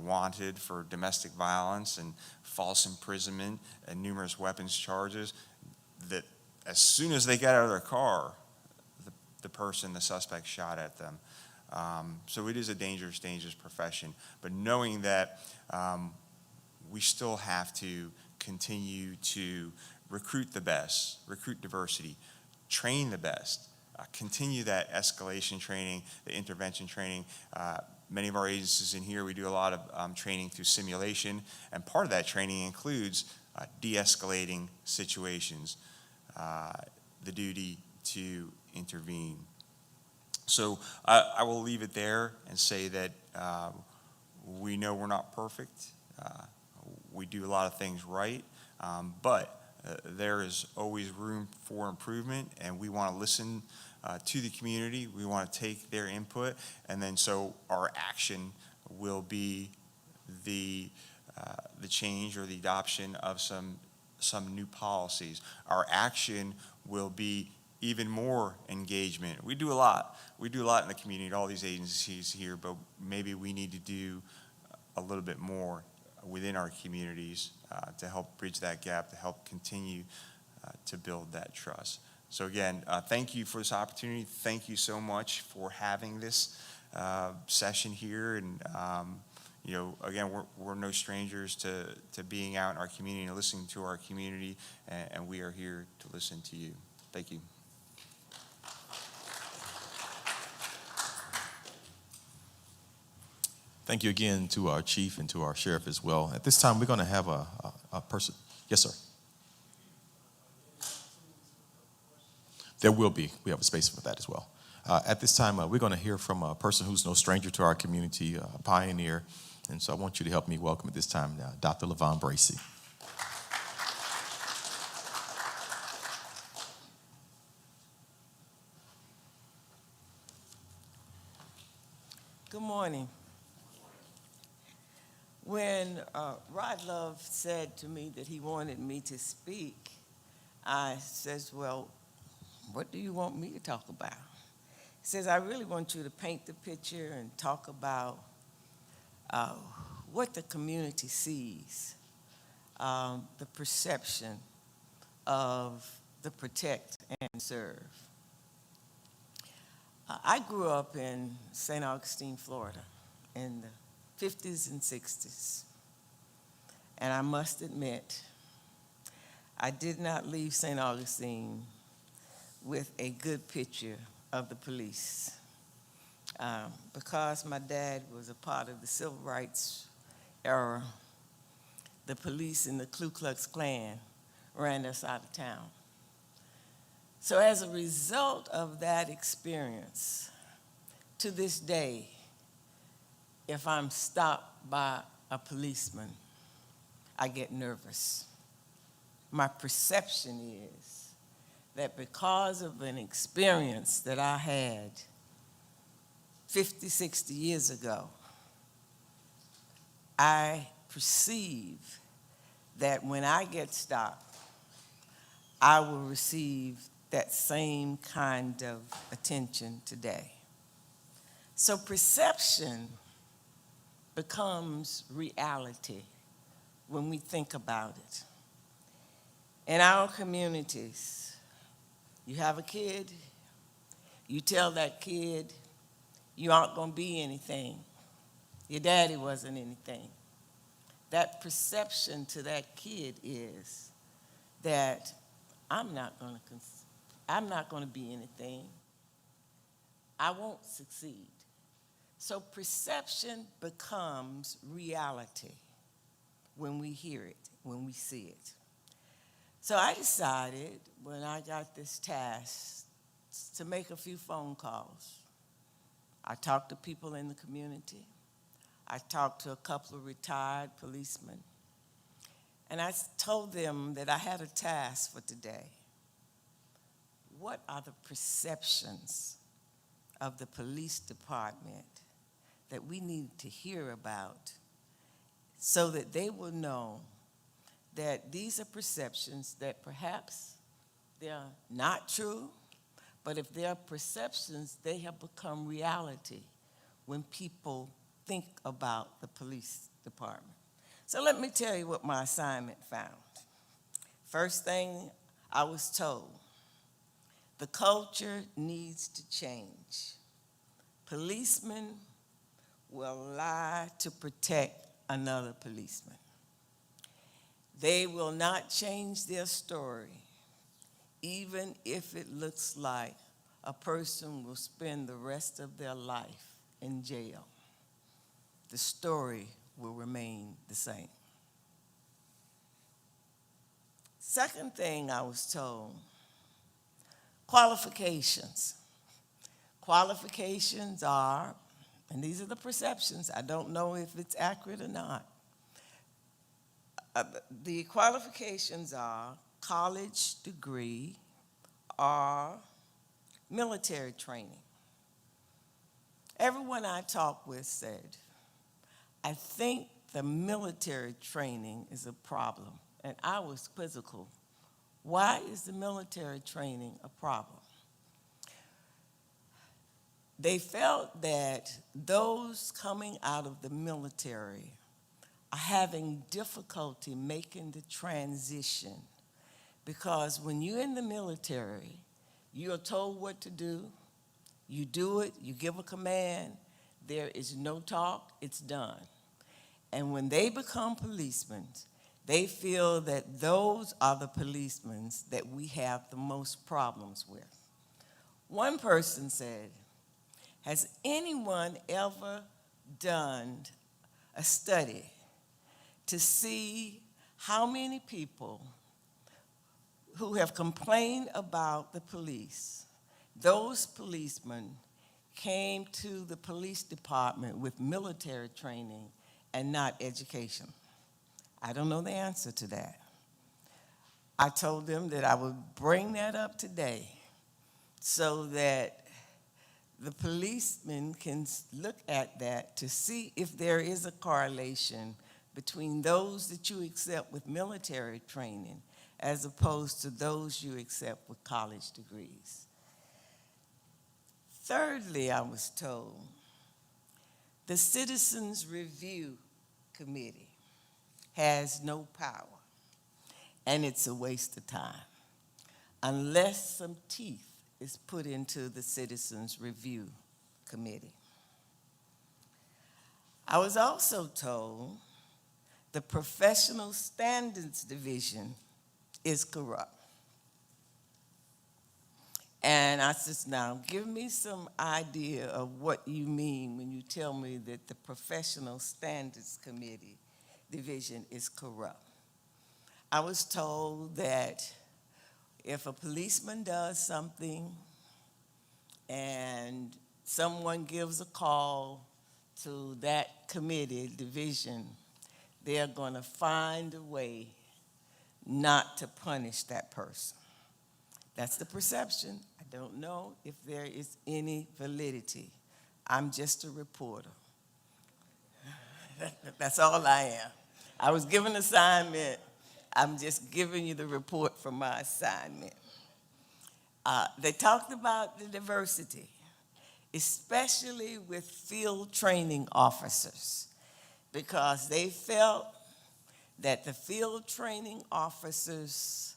wanted for domestic violence and false imprisonment and numerous weapons charges. That as soon as they got out of their car, the suspect shot at them. So it is a dangerous profession. But knowing that we still have to continue to recruit the best, recruit diversity, train the best, continue that escalation training, the intervention training. Many of our agencies in here, we do a lot of training through simulation, and part of that training includes de-escalating situations, the duty to intervene. So I will leave it there and say that we know we're not perfect. We do a lot of things right, but there is always room for improvement, and we want to listen to the community. We want to take their input, and then so our action will be the change or the adoption of some new policies. Our action will be even more engagement. We do a lot. We do a lot in the community, all these agencies here, but maybe we need to do a little bit more within our communities to help bridge that gap, to help continue to build that trust. So again, thank you for this opportunity. Thank you so much for having this session here. And again, we're no strangers to being out in our community and listening to our community, and we are here to listen to you. Thank you. Thank you again to our chief and to our sheriff as well. At this time, we're going to have a person. Yes, sir. There will be. We have a space for that as well. At this time, we're going to hear from a person who's no stranger to our community, a pioneer. And so I want you to help me welcome at this time Dr. LaVon Bracey. Good morning. When Rod Love said to me that he wanted me to speak, I says, well, what do you want me to talk about? He says, I really want you to paint the picture and talk about what the community sees, the perception of the protect and serve. I grew up in St. Augustine, Florida, in the 50s and 60s. And I must admit, I did not leave St. Augustine with a good picture of the police. Because my dad was a part of the civil rights era, the police and the Ku Klux Klan ran us out of town. So as a result of that experience, to this day, if I'm stopped by a policeman, I get nervous. My perception is that because of an experience that I had 50, 60 years ago, I perceive that when I get stopped, I will receive that same kind of attention today. So perception becomes reality when we think about it. In our communities, you have a kid, you tell that kid you aren't going to be anything. Your daddy wasn't anything. That perception to that kid is that I'm not going to be anything. I won't succeed. So perception becomes reality when we hear it, when we see it. So I decided when I got this task to make a few phone calls. I talked to people in the community. I talked to a couple of retired policemen. And I told them that I had a task for today. What are the perceptions of the police department that we need to hear about so that they will know that these are perceptions that perhaps they're not true, but if they're perceptions, they have become reality when people think about the police department. So let me tell you what my assignment found. First thing I was told, the culture needs to change. Policemen will lie to protect another policeman. They will not change their story, even if it looks like a person will spend the rest of their life in jail. The story will remain the same. Second thing I was told, qualifications. Qualifications are, and these are the perceptions, I don't know if it's accurate or not. The qualifications are college degree or military training. Everyone I talked with said, I think the military training is a problem. And I was quizzical. Why is the military training a problem? They felt that those coming out of the military are having difficulty making the transition because when you're in the military, you are told what to do, you do it, you give a command, there is no talk, it's done. And when they become policemen, they feel that those are the policemen that we have the most problems with. One person said, has anyone ever done a study to see how many people who have complained about the police, those policemen came to the police department with military training and not education? I don't know the answer to that. I told them that I would bring that up today so that the policemen can look at that to see if there is a correlation between those that you accept with military training as opposed to those you accept with college degrees. Thirdly, I was told the Citizens Review Committee has no power, and it's a waste of time unless some teeth is put into the Citizens Review Committee. I was also told the Professional Standards Division is corrupt. And I said, now, give me some idea of what you mean when you tell me that the Professional Standards Committee division is corrupt. I was told that if a policeman does something and someone gives a call to that committee division, they're going to find a way not to punish that person. That's the perception. I don't know if there is any validity. I'm just a reporter. That's all I am. I was given an assignment. I'm just giving you the report from my assignment. They talked about the diversity, especially with field training officers, because they felt that the field training officers,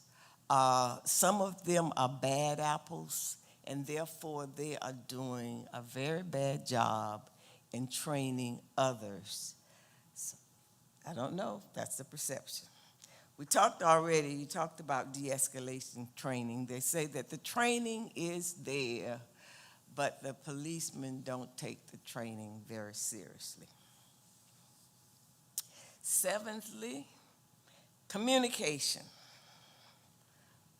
some of them are bad apples, and therefore they are doing a very bad job in training others. So, I don't know, that's the perception. We talked already, you talked about de-escalation training. They say that the training is there, but the policemen don't take the training very seriously. Seventhly, communication.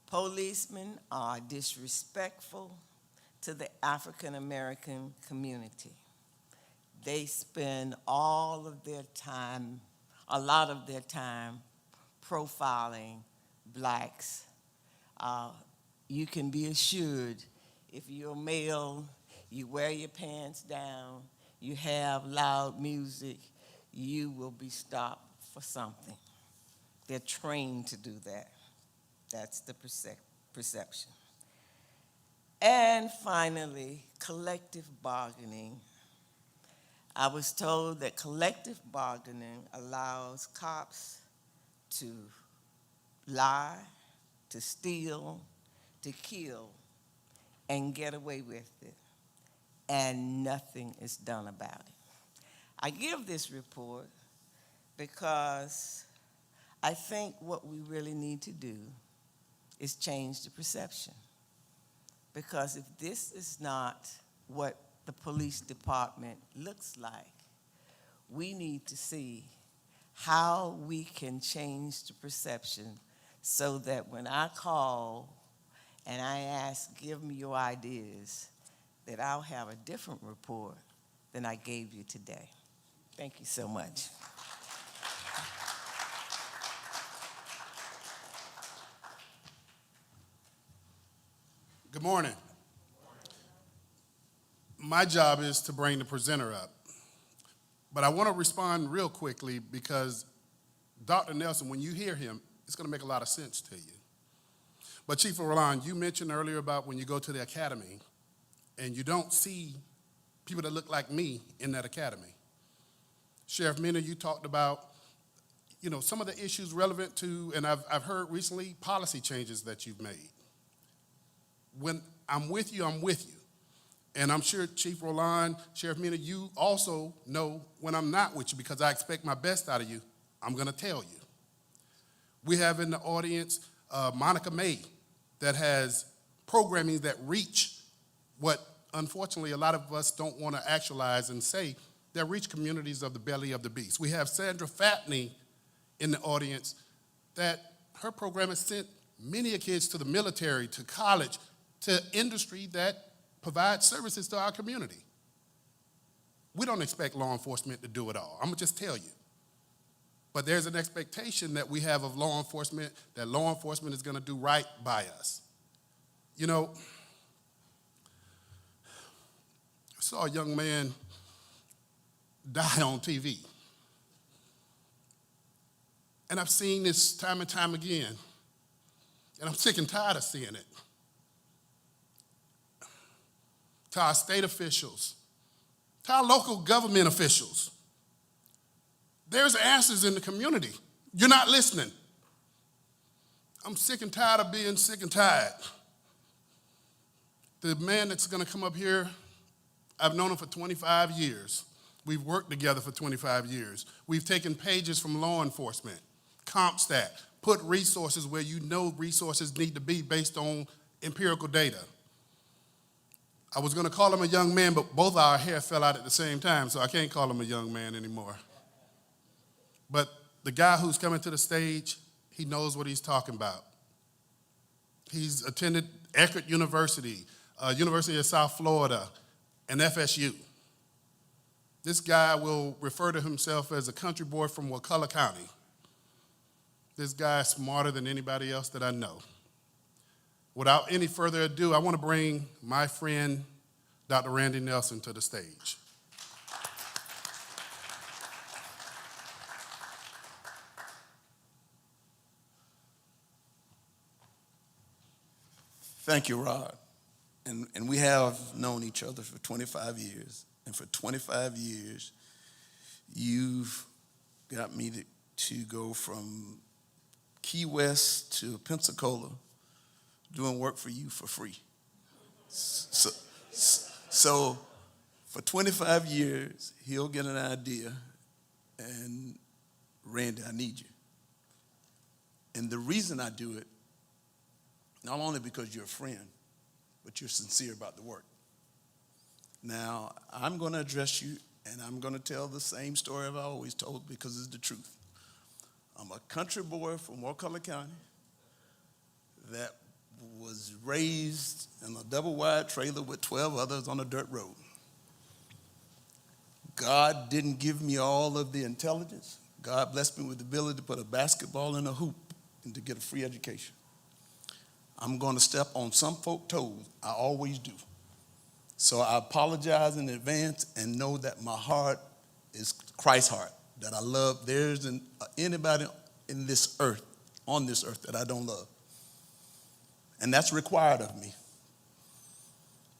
Policemen are disrespectful to the African American community. They spend all of their time, a lot of their time, profiling blacks. You can be assured if you're male, you wear your pants down, you have loud music, you will be stopped for something. They're trained to do that. That's the perception. And finally, collective bargaining. I was told that collective bargaining allows cops to lie, to steal, to kill, and get away with it, and nothing is done about it. I give this report because I think what we really need to do is change the perception. Because if this is not what the police department looks like, we need to see how we can change the perception so that when I call and I ask, give me your ideas, that I'll have a different report than I gave you today. Thank you so much. Good morning. My job is to bring the presenter up. But I want to respond real quickly because Dr. Nelson, when you hear him, it's going to make a lot of sense to you. But Chief Roland, you mentioned earlier about when you go to the academy and you don't see people that look like me in that academy. Sheriff Minna, you talked about some of the issues relevant to, and I've heard recently, policy changes that you've made. When I'm with you, I'm with you. And I'm sure Chief Roland, Sheriff Mina, you also know when I'm not with you because I expect my best out of you, I'm going to tell you. We have in the audience Monica May that has programming that reach what, unfortunately, a lot of us don't want to actualize and say, that reach communities of the belly of the beast. We have Sandra Fatney in the audience that her program has sent many kids to the military, to college, to industry that provides services to our community. We don't expect law enforcement to do it all. I'm gonna just tell you. But there's an expectation that we have of law enforcement, that law enforcement is gonna do right by us. I saw a young man die on TV. And I've seen this time and time again. And I'm sick and tired of seeing it. To our state officials, to our local government officials, there's answers in the community. You're not listening. I'm sick and tired of being sick and tired. The man that's gonna come up here, I've known him for 25 years. We've worked together for 25 years. We've taken pages from law enforcement, CompStat, put resources where you know resources need to be based on empirical data. I was gonna call him a young man, but both our hair fell out at the same time, so I can't call him a young man anymore. But the guy who's coming to the stage, he knows what he's talking about. He's attended Eckerd University, University of South Florida, and FSU. This guy will refer to himself as a country boy from Wakulla County. This guy is smarter than anybody else that I know. Without any further ado, I want to bring my friend, Dr. Randy Nelson, to the stage. Thank you, Rod. And we have known each other for 25 years. And for 25 years, you've got me to go from Key West to Pensacola doing work for you for free. So for 25 years, he'll get an idea, and Randy, I need you. And the reason I do it, not only because you're a friend, but you're sincere about the work. Now, I'm going to address you, and I'm going to tell the same story I've always told because it's the truth. I'm a country boy from Wakulla County that was raised in a double-wide trailer with 12 others on a dirt road. God didn't give me all of the intelligence. God blessed me with the ability to put a basketball in a hoop and to get a free education. I'm going to step on some folk toes. I always do. So I apologize in advance and know that my heart is Christ's heart, that I love. There isn't anybody in this earth, on this earth, that I don't love. And that's required of me.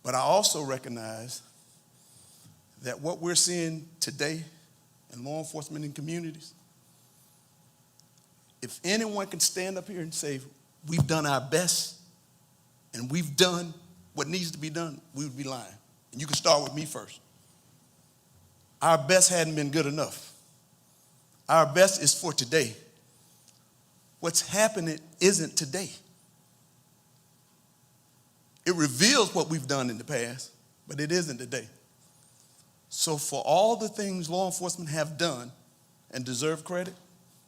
But I also recognize that what we're seeing today in law enforcement and communities, if anyone can stand up here and say, we've done our best and we've done what needs to be done, we would be lying. And you can start with me first. Our best hadn't been good enough. Our best is for today. What's happening isn't today. It reveals what we've done in the past, but it isn't today. So for all the things law enforcement have done and deserve credit,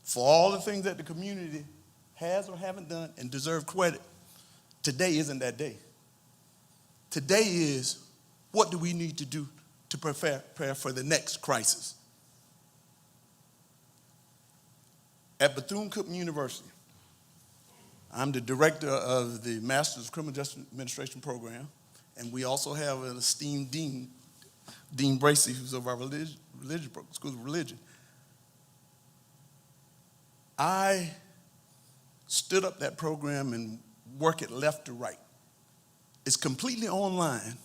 for all the things that the community has or haven't done and deserve credit, today isn't that day. Today is, what do we need to do to prepare for the next crisis? At Bethune-Cookman University, I'm the director of the Master's of Criminal Justice Administration program, and we also have an esteemed dean, Dean Bracey, who's of our religion School of Religion. I stood up that program and work it left to right. It's completely online.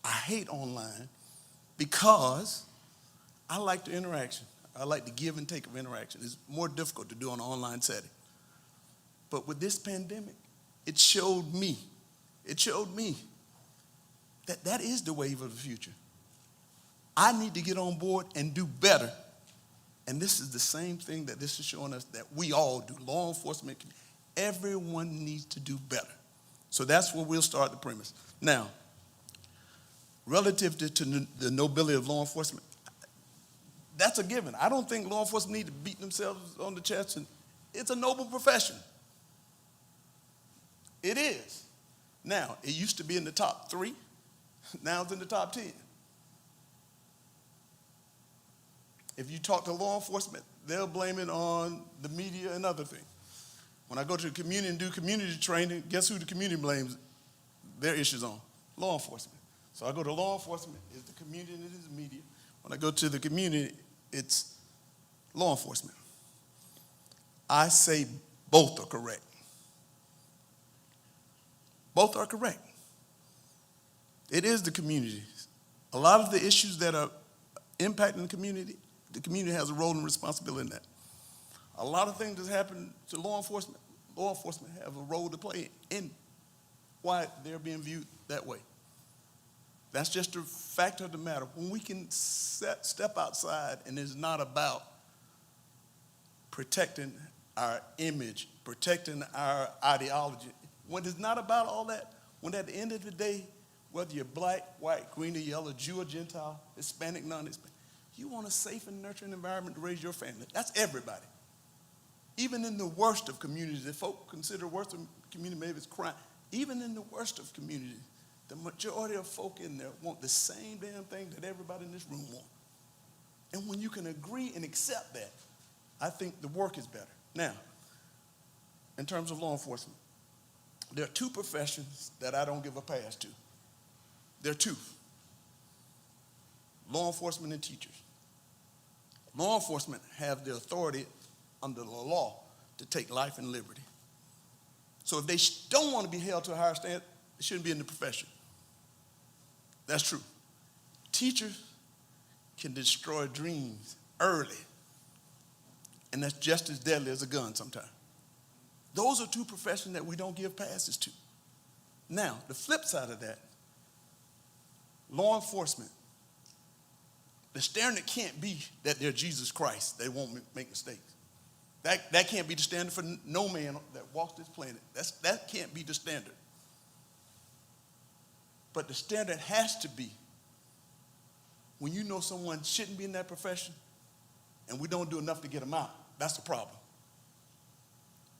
I hate online because I like the interaction. I like the give and take of interaction. It's more difficult to do on an online setting. But with this pandemic, it showed me that that is the wave of the future. I need to get on board and do better. And this is the same thing that this is showing us that we all do. Law enforcement, everyone needs to do better. So that's where we'll start the premise. Now, relative to the nobility of law enforcement, that's a given. I don't think law enforcement need to beat themselves on the chest. And it's a noble profession. It is. Now, it used to be in the top 3. Now it's in the top 10. If you talk to law enforcement, they'll blame it on the media and other things. When I go to the community and do community training, guess who the community blames their issues on? Law enforcement. So I go to law enforcement, it's the community and it is the media. When I go to the community, it's law enforcement. I say both are correct. Both are correct. It is the community. A lot of the issues that are impacting the community has a role and responsibility in that. A lot of things that happen to law enforcement have a role to play in why they're being viewed that way. That's just a fact of the matter. When we can step outside and it's not about protecting our image, protecting our ideology, when it's not about all that, when at the end of the day, whether you're black, white, green or yellow, Jew or Gentile, Hispanic, non-Hispanic, you want a safe and nurturing environment to raise your family. That's everybody. Even in the worst of communities, if folk consider worst of community, maybe it's crime. Even in the worst of communities, the majority of folk in there want the same damn thing that everybody in this room wants. And when you can agree and accept that, I think the work is better. Now, in terms of law enforcement, there are 2 professions that I don't give a pass to. There are 2. Law enforcement and teachers. Law enforcement have the authority under the law to take life and liberty. So if they don't want to be held to a higher standard, they shouldn't be in the profession. That's true. Teachers can destroy dreams early, and that's just as deadly as a gun sometimes. Those are 2 professions that we don't give passes to. Now, the flip side of that, law enforcement, the standard can't be that they're Jesus Christ. They won't make mistakes. That can't be the standard for no man that walks this planet. That can't be the standard. But the standard has to be when you know someone shouldn't be in that profession and we don't do enough to get them out. That's the problem.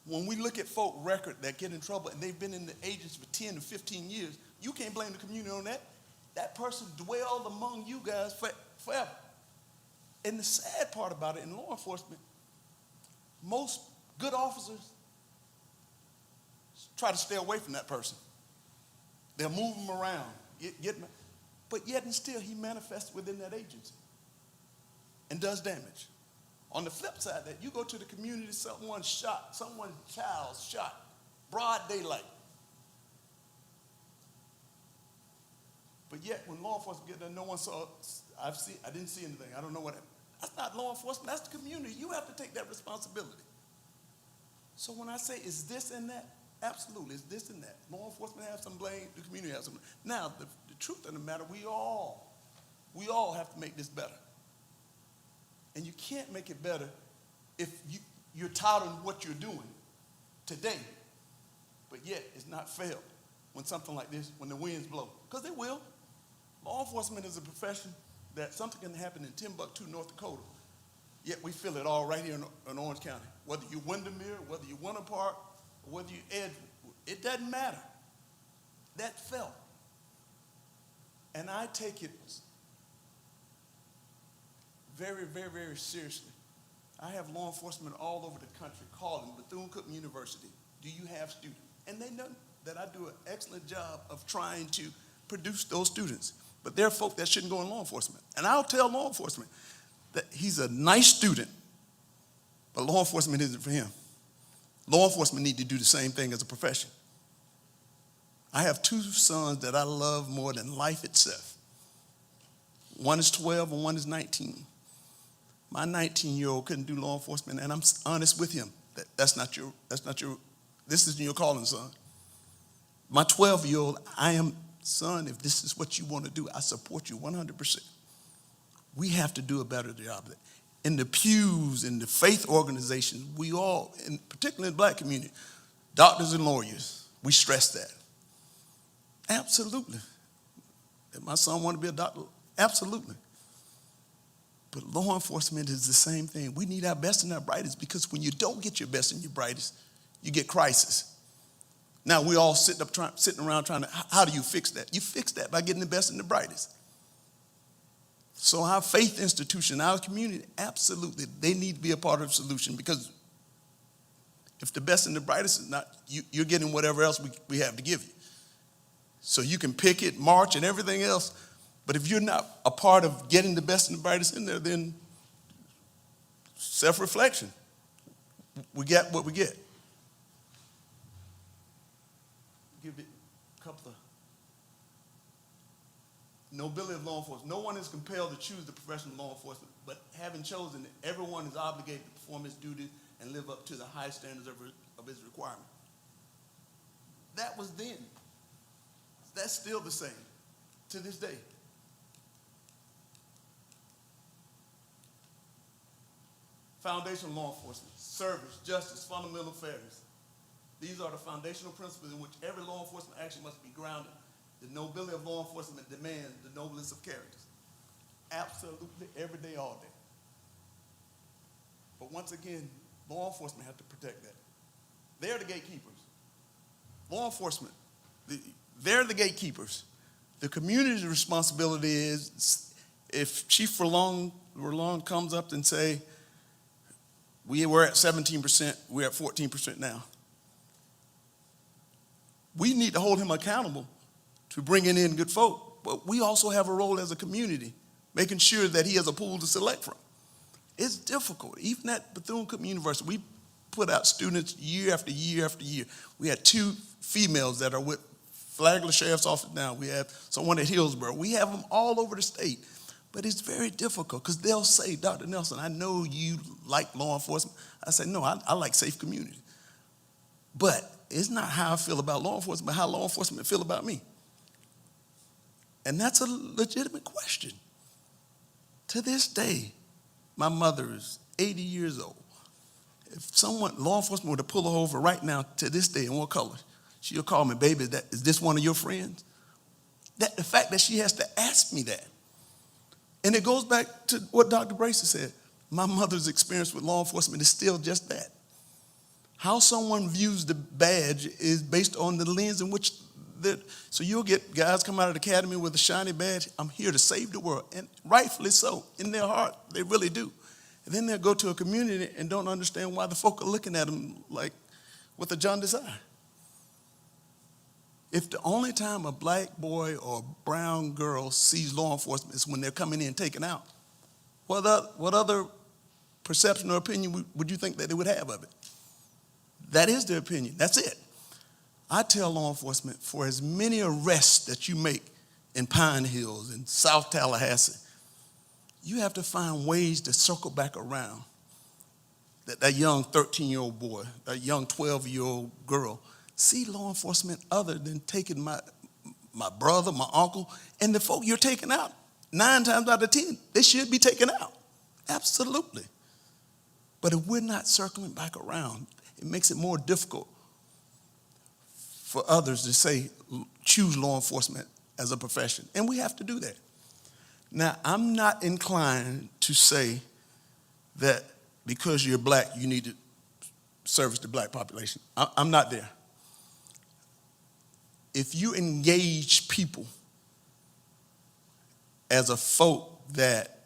When we look at folk record that get in trouble and they've been in the agency for 10 to 15 years, you can't blame the community on that. That person dwelled among you guys forever. And the sad part about it in law enforcement, most good officers try to stay away from that person. They'll move him around, but yet and still he manifests within that agency and does damage. On the flip side, that you go to the community, someone's child shot, broad daylight. But yet, when law enforcement get there, no one saw. I didn't see anything. I don't know what happened. That's not law enforcement. That's the community. You have to take that responsibility. So when I say, is this and that? Absolutely, it's this and that. Law enforcement has some blame. The community has some blame. Now, the truth of the matter, we all have to make this better. And you can't make it better if you're touting what you're doing today, but yet it's not failed when something like this, when the winds blow. Because they will. Law enforcement is a profession that something can happen in Timbuktu, North Dakota, yet we feel it all right here in Orange County. Whether you Windermere, whether you Winter Park, or whether you Edgewood, it doesn't matter. That felt. And I take it very, very, very seriously. I have law enforcement all over the country calling Bethune-Cookman University. Do you have students? And they know that I do an excellent job of trying to produce those students. But there are folk that shouldn't go in law enforcement. And I'll tell law enforcement that he's a nice student, but law enforcement isn't for him. Law enforcement need to do the same thing as a profession. I have 2 sons that I love more than life itself. One is 12 and one is 19. My 19-year-old couldn't do law enforcement, and I'm honest with him. That's not your, this isn't your calling, son. My 12-year-old, I am, son, if this is what you want to do, I support you 100%. We have to do a better job of it. In the pews, in the faith organizations, we all, and particularly in the black community, doctors and lawyers, we stress that. Absolutely. If my son want to be a doctor, absolutely. But law enforcement is the same thing. We need our best and our brightest, because when you don't get your best and your brightest, you get crisis. Now we all sitting around trying to, how do you fix that? You fix that by getting the best and the brightest. So our faith institution, our community, absolutely, they need to be a part of the solution, because if the best and the brightest is not, you're getting whatever else we have to give you. So you can picket, march, and everything else, but if you're not a part of getting the best and the brightest in there, then self-reflection. We get what we get. Give it a couple of nobility of law enforcement. No one is compelled to choose the profession of law enforcement, but having chosen it, everyone is obligated to perform his duty and live up to the high standards of his requirement. That was then. That's still the same to this day. Foundation of law enforcement: service, justice, fundamental fairness. These are the foundational principles in which every law enforcement action must be grounded. The nobility of law enforcement demands the noblest of characters. Absolutely, every day, all day. But once again, law enforcement have to protect that. They're the gatekeepers. Law enforcement, they're the gatekeepers. The community's responsibility is, if Chief Furlong comes up and say, we were at 17%, we're at 14% now. We need to hold him accountable to bringing in good folk, but we also have a role as a community, making sure that he has a pool to select from. It's difficult. Even at Bethune-Cookman University, we put out students year after year after year. We had 2 females that are with Flagler Sheriff's Office now. We have someone at Hillsborough. We have them all over the state. But it's very difficult, because they'll say, Dr. Nelson, I know you like law enforcement. I say, no, I like safe community. But it's not how I feel about law enforcement, but how law enforcement feel about me. And that's a legitimate question. To this day, my mother is 80 years old. If law enforcement were to pull her over right now, to this day, in what color, she'll call me, baby, is this one of your friends? The fact that she has to ask me that. And it goes back to what Dr. Bracer said. My mother's experience with law enforcement is still just that. How someone views the badge is based on the lens in which so you'll get guys come out of the academy with a shiny badge. I'm here to save the world. And rightfully so. In their heart, they really do. And then they'll go to a community and don't understand why the folk are looking at them like with a jaundiced eye. If the only time a black boy or a brown girl sees law enforcement is when they're coming in taken out, what other perception or opinion would you think that they would have of it? That is their opinion. That's it. I tell law enforcement, for as many arrests that you make in Pine Hills and South Tallahassee, you have to find ways to circle back around that young 13-year-old boy, that young 12-year-old girl, see law enforcement other than taking my brother, my uncle, and the folk you're taking out. 9 times out of 10, they should be taken out. Absolutely. But if we're not circling back around, it makes it more difficult for others to say, choose law enforcement as a profession. And we have to do that. Now, I'm not inclined to say that because you're black, you need to service the black population. I'm not there. If you engage people as a folk that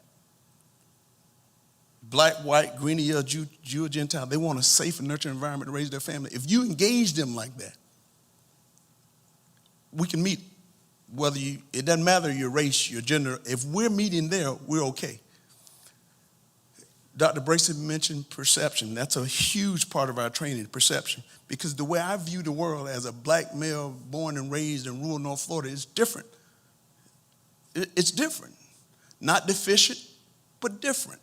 black, white, green, yellow, Jew, or Gentile, they want a safe and nurturing environment to raise their family. If you engage them like that, we can meet. It doesn't matter your race, your gender. If we're meeting there, we're okay. Dr. Bracer mentioned perception. That's a huge part of our training, perception. Because the way I view the world as a black male born and raised in rural North Florida is different. It's different. Not deficient, but different.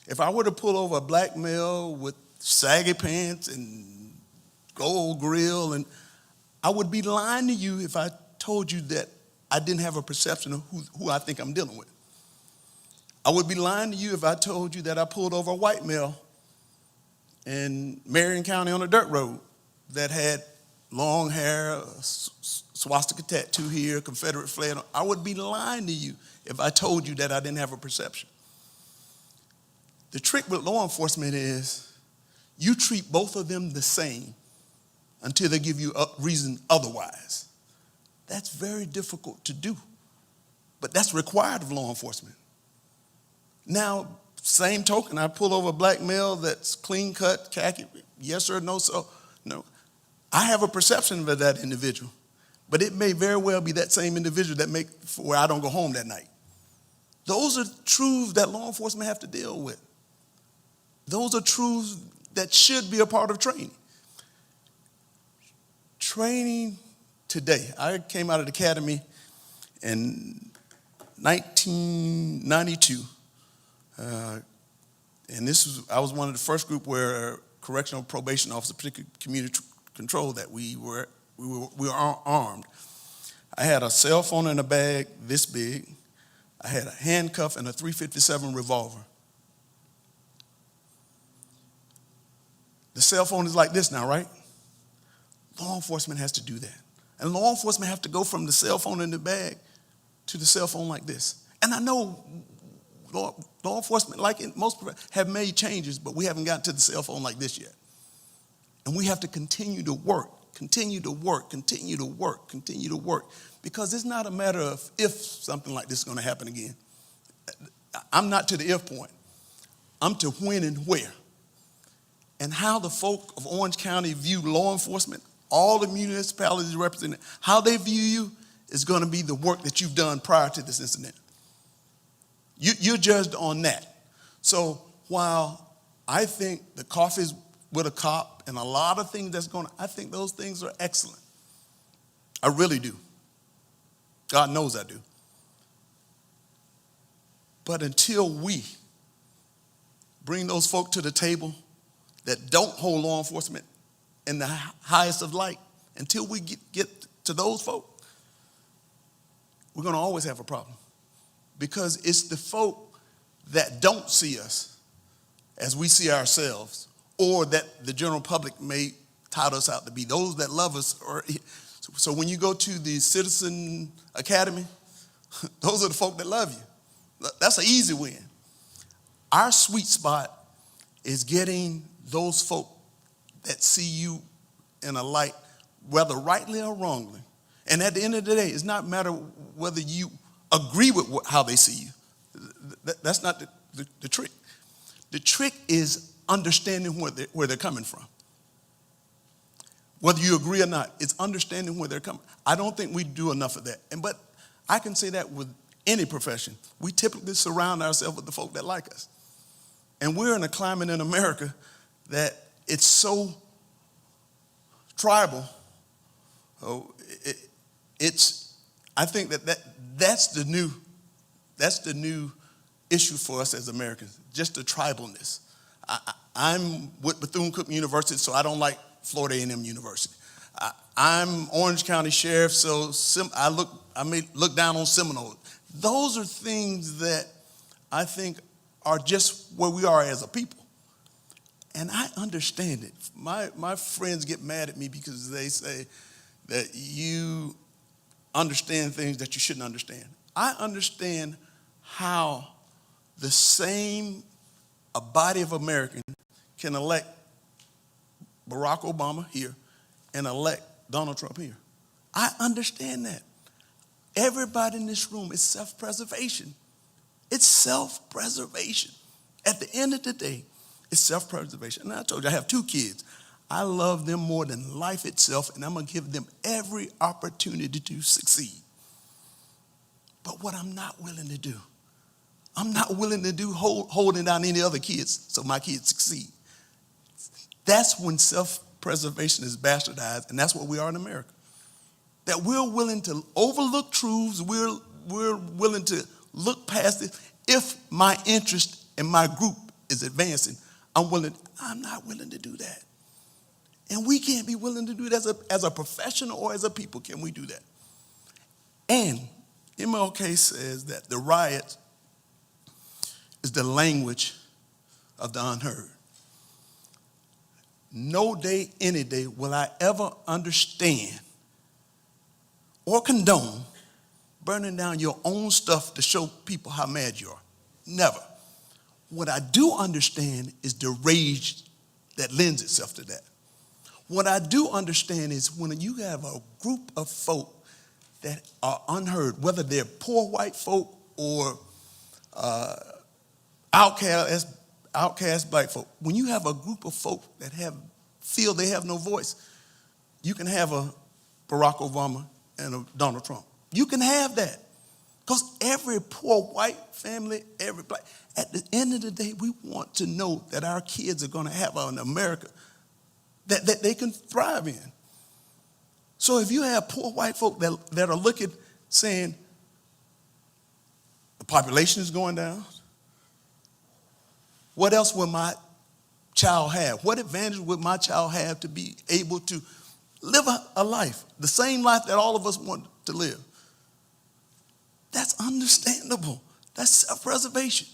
If I were to pull over a black male with saggy pants and gold grill, and I would be lying to you if I told you that I didn't have a perception of who I think I'm dealing with. I would be lying to you if I told you that I pulled over a white male in Marion County on a dirt road that had long hair, a swastika tattoo here, Confederate flag. I would be lying to you if I told you that I didn't have a perception. The trick with law enforcement is you treat both of them the same until they give you a reason otherwise. That's very difficult to do, but that's required of law enforcement. Now, same token, I pull over a black male that's clean cut, khaki, yes or no, so no. I have a perception of that individual, but it may very well be that same individual that make where I don't go home that night. Those are truths that law enforcement have to deal with. Those are truths that should be a part of training. Training today, I came out of the academy in 1992. And I was one of the first group where correctional probation officer, particularly community control, that we were armed. I had a cell phone in a bag this big. I had a handcuff and a .357 revolver. The cell phone is like this now, right? Law enforcement has to do that. And law enforcement have to go from the cell phone in the bag to the cell phone like this. And I know law enforcement, like in most, have made changes, but we haven't gotten to the cell phone like this yet. And we have to continue to work, continue to work, continue to work, continue to work, because it's not a matter of if something like this is going to happen again. I'm not to the if point. I'm to when and where. And how the folk of Orange County view law enforcement, all the municipalities represented, how they view you is going to be the work that you've done prior to this incident. You're judged on that. So while I think the coffees with a cop and a lot of things that's going on, I think those things are excellent. I really do. God knows I do. But until we bring those folk to the table that don't hold law enforcement in the highest of light, until we get to those folk, we're going to always have a problem. Because it's the folk that don't see us as we see ourselves, or that the general public may tout us out to be. Those that love us. So when you go to the Citizen Academy, those are the folk that love you. That's an easy win. Our sweet spot is getting those folk that see you in a light, whether rightly or wrongly. And at the end of the day, it's not matter whether you agree with how they see you. That's not the trick. The trick is understanding where they're coming from. Whether you agree or not, it's understanding where they're coming. I don't think we do enough of that. But I can say that with any profession. We typically surround ourselves with the folk that like us. And we're in a climate in America that it's so tribal. I think that's the new issue for us as Americans, just the tribalness. I'm with Bethune-Cookman University, so I don't like Florida A&M University. I'm Orange County Sheriff, so I may look down on Seminole. Those are things that I think are just where we are as a people. And I understand it. My friends get mad at me because they say that you understand things that you shouldn't understand. I understand how a body of Americans can elect Barack Obama here and elect Donald Trump here. I understand that. Everybody in this room is self-preservation. It's self-preservation. At the end of the day, it's self-preservation. And I told you, I have 2 kids. I love them more than life itself, and I'm going to give them every opportunity to succeed. But what I'm not willing to do, I'm not willing to do holding down any other kids so my kids succeed. That's when self-preservation is bastardized, and that's what we are in America. That we're willing to overlook truths, we're willing to look past it if my interest and my group is advancing, I'm not willing to do that. And we can't be willing to do it as a professional or as a people. Can we do that? And MLK says that the riot is the language of the unheard. No day, any day will I ever understand or condone burning down your own stuff to show people how mad you are. Never. What I do understand is the rage that lends itself to that. What I do understand is when you have a group of folk that are unheard, whether they're poor white folk or outcast black folk, when you have a group of folk that feel they have no voice, you can have a Barack Obama and a Donald Trump. You can have that. Because every poor white family, every black, at the end of the day, we want to know that our kids are going to have an America that they can thrive in. So if you have poor white folk that are looking, saying, the population is going down, what else will my child have? What advantage would my child have to be able to live a life, the same life that all of us want to live? That's understandable. That's self-preservation.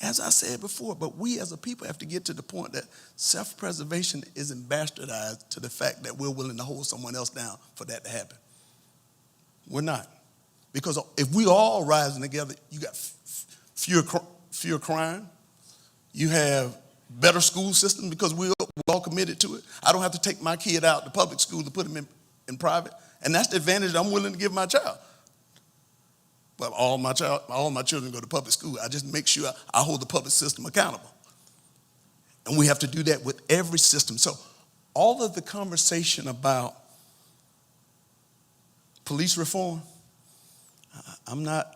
As I said before, but we as a people have to get to the point that self-preservation isn't bastardized to the fact that we're willing to hold someone else down for that to happen. We're not. Because if we all rising together, you got fewer crime. You have better school system because we're all committed to it. I don't have to take my kid out to public school to put him in private. And that's the advantage I'm willing to give my child. But all my children go to public school. I just make sure I hold the public system accountable. And we have to do that with every system. So all of the conversation about police reform, I'm not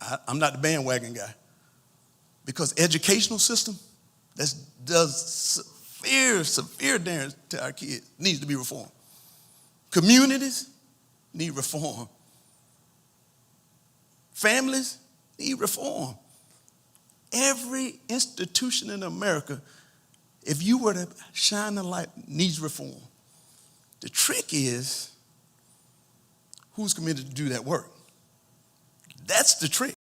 the bandwagon guy. Because educational system that does severe damage to our kids needs to be reformed. Communities need reform. Families need reform. Every institution in America, if you were to shine the light, needs reform. The trick is, who's committed to do that work? That's the trick.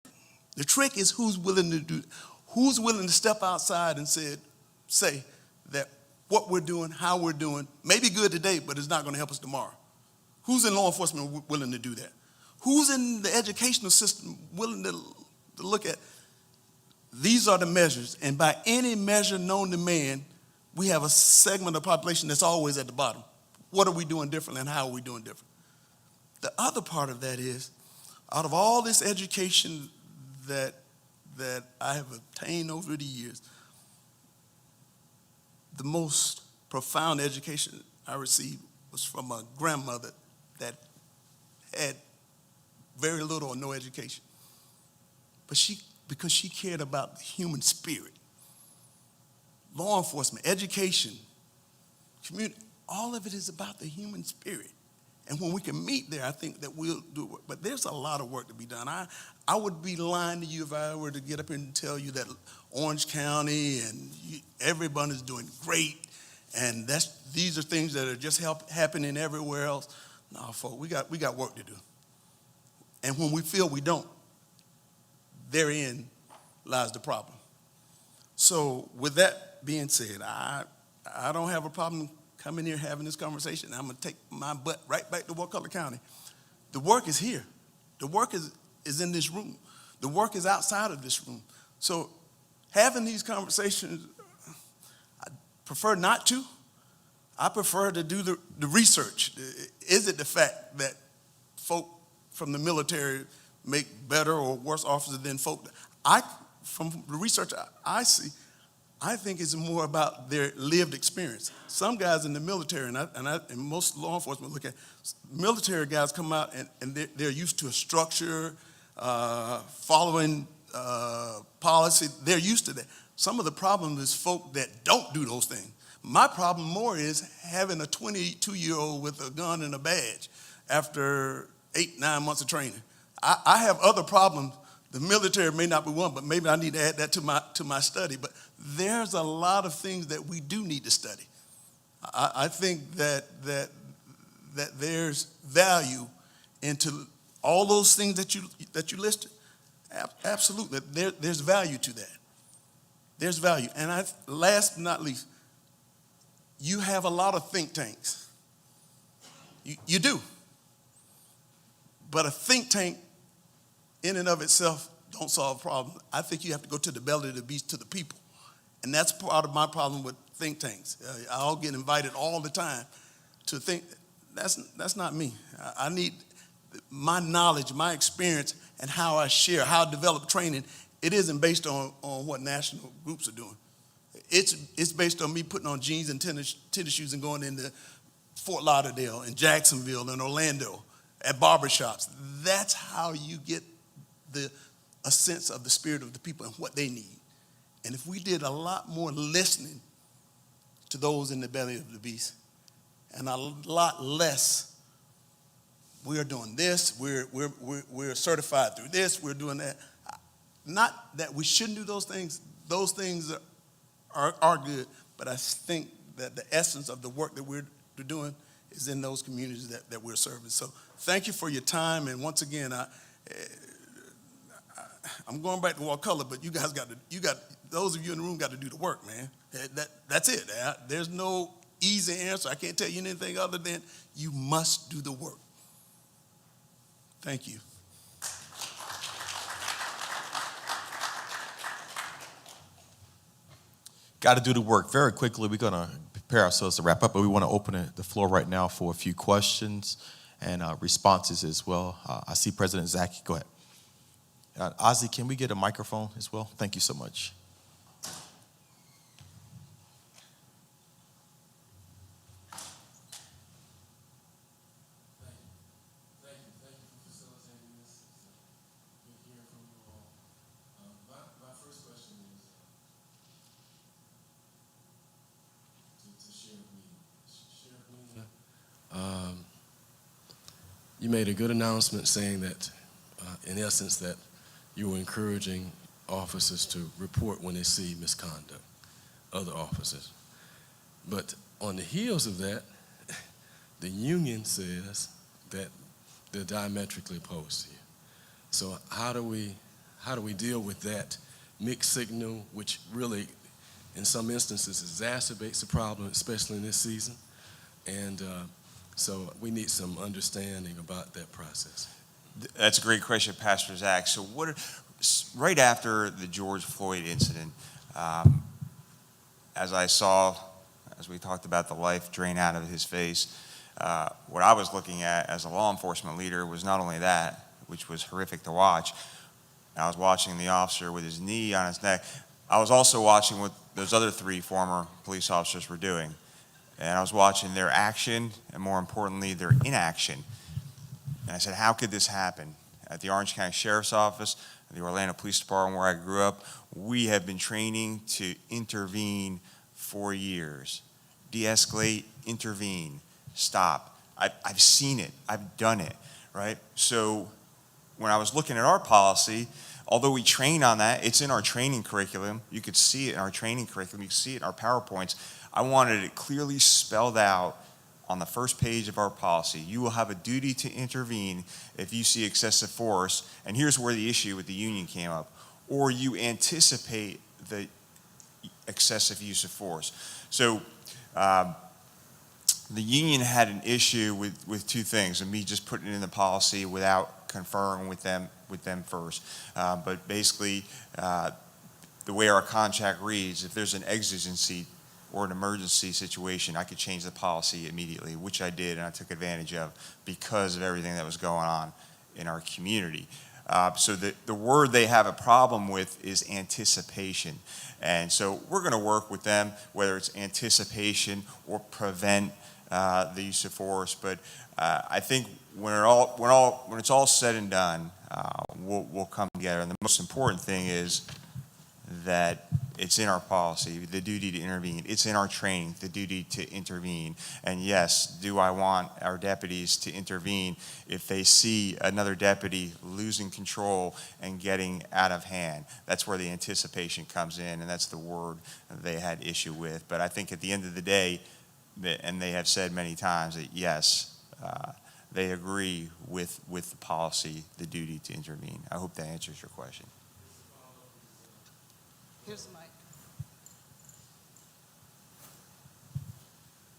The trick is who's willing to step outside and say that what we're doing, how we're doing, may be good today, but it's not going to help us tomorrow. Who's in law enforcement willing to do that? Who's in the educational system willing to look at, these are the measures, and by any measure known to man, we have a segment of the population that's always at the bottom. What are we doing differently and how are we doing different? The other part of that is, out of all this education that I have obtained over the years, the most profound education I received was from a grandmother that had very little or no education. But because she cared about the human spirit. Law enforcement, education, community, all of it is about the human spirit. And when we can meet there, I think that we'll do it. But there's a lot of work to be done. I would be lying to you if I were to get up here and tell you that Orange County and everyone is doing great, and these are things that are just happening everywhere else. No, folks, we got work to do. And when we feel we don't, therein lies the problem. So with that being said, I don't have a problem coming here having this conversation. I'm going to take my butt right back to Wakulla County. The work is here. The work is in this room. The work is outside of this room. So having these conversations, I prefer not to. I prefer to do the research. Is it the fact that folk from the military make better or worse officers than folk? From the research I see, I think it's more about their lived experience. Some guys in the military, and most law enforcement look at, military guys come out and they're used to a structure, following policy. They're used to that. Some of the problem is folk that don't do those things. My problem more is having a 22-year-old with a gun and a badge after 8-9 months of training. I have other problems The military may not be one, but maybe I need to add that to my study. But there's a lot of things that we do need to study. I think that there's value into all those things that you listed. Absolutely, there's value to that. There's value, and last but not least, you have a lot of think tanks. You do, but a think tank in and of itself don't solve problems. I think you have to go to the belly of the beast, to the people. And that's part of my problem with think tanks. I'll get invited all the time to think. That's not me. I need my knowledge, my experience, and how I share, how I develop training. It isn't based on what national groups are doing. It's based on me putting on jeans and tennis shoes and going into Fort Lauderdale and Jacksonville and Orlando at barbershops. That's how you get a sense of the spirit of the people and what they need. And if we did a lot more listening to those in the belly of the beast, and a lot less, we are doing this, we're certified through this, we're doing that. Not that we shouldn't do those things are good, but I think that the essence of the work that we're doing is in those communities that we're serving. So thank you for your time, and once again, I'm going back to Wakulla, but you guys those of you in the room got to do the work, man. That's it. There's no easy answer. I can't tell you anything other than you must do the work. Thank you. Got to do the work. Very quickly, we're going to prepare ourselves to wrap up, but we want to open the floor right now for a few questions and responses as well. I see President Zaki. Go ahead. Ozzy, can we get a microphone as well? Thank you so much. Thank you for facilitating this. It's good hearing from you all. My first question is to Sheriff Meany. You made a good announcement saying that, in essence, that you were encouraging officers to report when they see misconduct, other officers. But on the heels of that, the union says that they're diametrically opposed to you. So how do we deal with that mixed signal, which really, in some instances, exacerbates the problem, especially in this season? And so we need some understanding about that process. That's a great question, Pastor Zach. So right after the George Floyd incident, as we talked about the life drain out of his face, what I was looking at as a law enforcement leader was not only that, which was horrific to watch. I was watching the officer with his knee on his neck. I was also watching what those other 3 former police officers were doing. And I was watching their action and, more importantly, their inaction. And I said, how could this happen? At the Orange County Sheriff's Office, the Orlando Police Department where I grew up, we have been training to intervene for years. De-escalate, intervene, stop. I've seen it. I've done it, right? So when I was looking at our policy, although we train on that, it's in our training curriculum. You could see it in our training curriculum. You can see it in our PowerPoints. I wanted it clearly spelled out on the first page of our policy. You will have a duty to intervene if you see excessive force, and here's where the issue with the union came up, or you anticipate the excessive use of force. So the union had an issue with 2 things, and me just putting it in the policy without conferring with them first. But basically, the way our contract reads, if there's an exigency or an emergency situation, I could change the policy immediately, which I did, and I took advantage of because of everything that was going on in our community. So the word they have a problem with is anticipation. And so we're going to work with them, whether it's anticipation or prevent the use of force. But I think when it's all said and done, we'll come together. And the most important thing is that It's in our policy, the duty to intervene. It's in our training, the duty to intervene. And yes, do I want our deputies to intervene if they see another deputy losing control and getting out of hand? That's where the anticipation comes in, and that's the word they had issue with. But I think at the end of the day, and they have said many times that yes, they agree with the policy, the duty to intervene. I hope that answers your question. Here's the mic.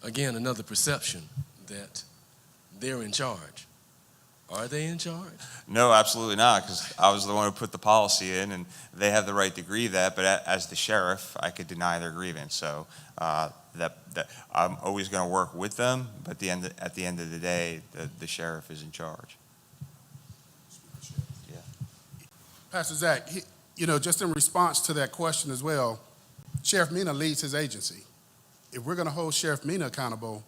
Again, another perception that they're in charge. Are they in charge? No, absolutely not, because I was the one who put the policy in, and they have the right to grieve that. But as the sheriff, I could deny their grievance. So that I'm always going to work with them. But at the end of the day, the sheriff is in charge. Yeah. Pastor Zach, just in response to that question as well, Sheriff Mina leads his agency. If we're going to hold Sheriff Mina accountable,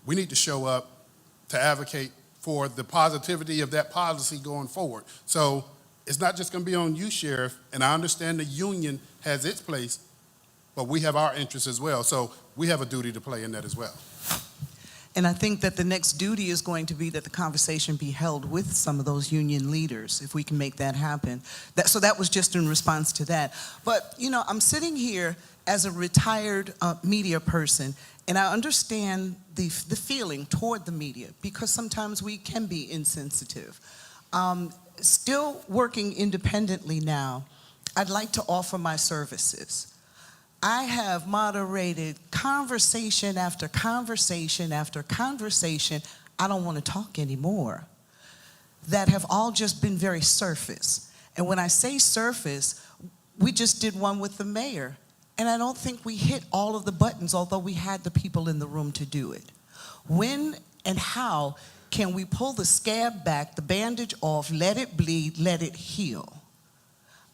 we need to show up to advocate for the positivity of that policy going forward. So it's not just going to be on you, Sheriff, and I understand the union has its place, but we have our interests as well. So we have a duty to play in that as well. And I think that the next duty is going to be that the conversation be held with some of those union leaders, if we can make that happen. So that was just in response to that. But, I'm sitting here as a retired media person, and I understand the feeling toward the media, because sometimes we can be insensitive. Still working independently now, I'd like to offer my services. I have moderated conversation after conversation after conversation, I don't want to talk anymore, that have all just been very surface. And when I say surface, we just did one with the mayor, and I don't think we hit all of the buttons, although we had the people in the room to do it. When and how can we pull the scab back, the bandage off, let it bleed, let it heal?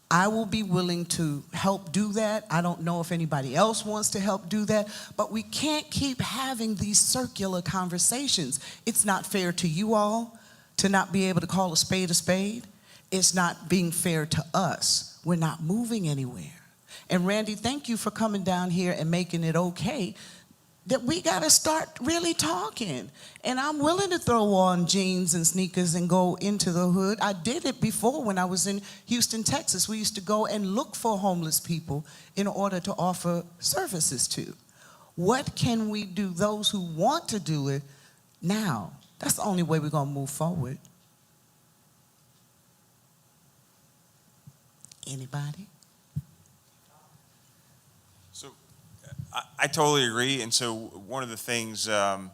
I will be willing to help do that. I don't know if anybody else wants to help do that, but we can't keep having these circular conversations. It's not fair to you all to not be able to call a spade a spade. It's not being fair to us. We're not moving anywhere. And Randy, thank you for coming down here and making it okay that we got to start really talking. And I'm willing to throw on jeans and sneakers and go into the hood. I did it before when I was in Houston, Texas. We used to go and look for homeless people in order to offer services to. What can we do, those who want to do it, now? That's the only way we're going to move forward. Anybody? I totally agree. And so one of the things that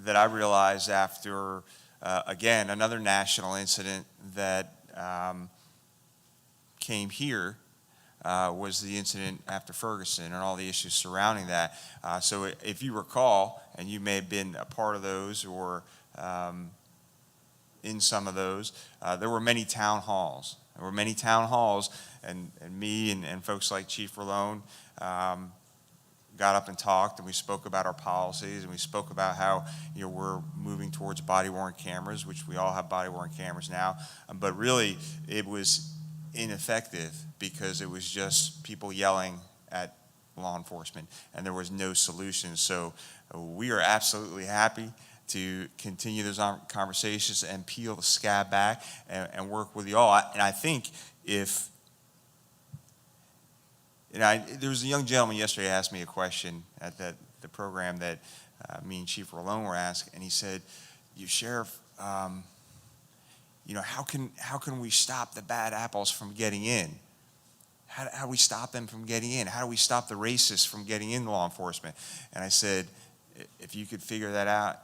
I realized after, again, another national incident that came here was the incident after Ferguson and all the issues surrounding that. So if you recall, and you may have been a part of those or in some of those, there were many town halls. There were many town halls, and me and folks like Chief Rolone got up and talked, and we spoke about our policies, and we spoke about how we're moving towards body-worn cameras, which we all have body-worn cameras now. But really, it was ineffective because it was just people yelling at law enforcement, and there was no solution. So we are absolutely happy to continue those conversations and peel the scab back and work with you all. And I think if there was a young gentleman yesterday who asked me a question at the program that me and Chief Rolone were asked, and he said, Sheriff, how can we stop the bad apples from getting in? How do we stop them from getting in? How do we stop the racists from getting into law enforcement? And I said, if you could figure that out,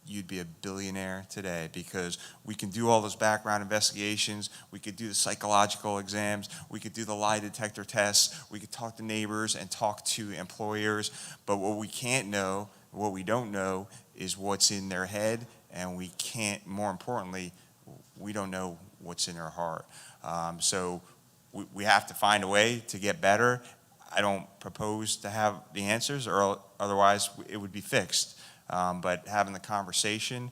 you'd be a billionaire today, because we can do all those background investigations, we could do the psychological exams, we could do the lie detector tests, we could talk to neighbors and talk to employers, but what we can't know, what we don't know, is what's in their head, and we can't, more importantly, we don't know what's in their heart. So we have to find a way to get better. I don't propose to have the answers, or otherwise it would be fixed. But having the conversation,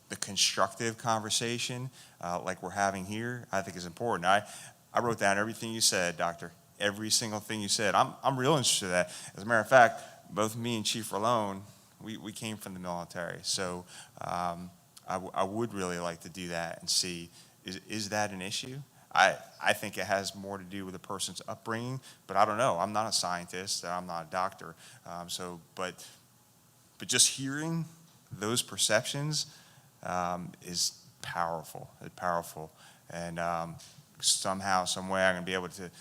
the constructive conversation, like we're having here, I think is important. I wrote down everything you said, Doctor, every single thing you said. I'm real interested in that. As a matter of fact, both me and Chief Rolone, we came from the military. So I would really like to do that and see, is that an issue? I think it has more to do with a person's upbringing, but I don't know. I'm not a scientist. I'm not a doctor. But just hearing those perceptions is powerful. It's powerful. And somehow, some way, I'm going to be able to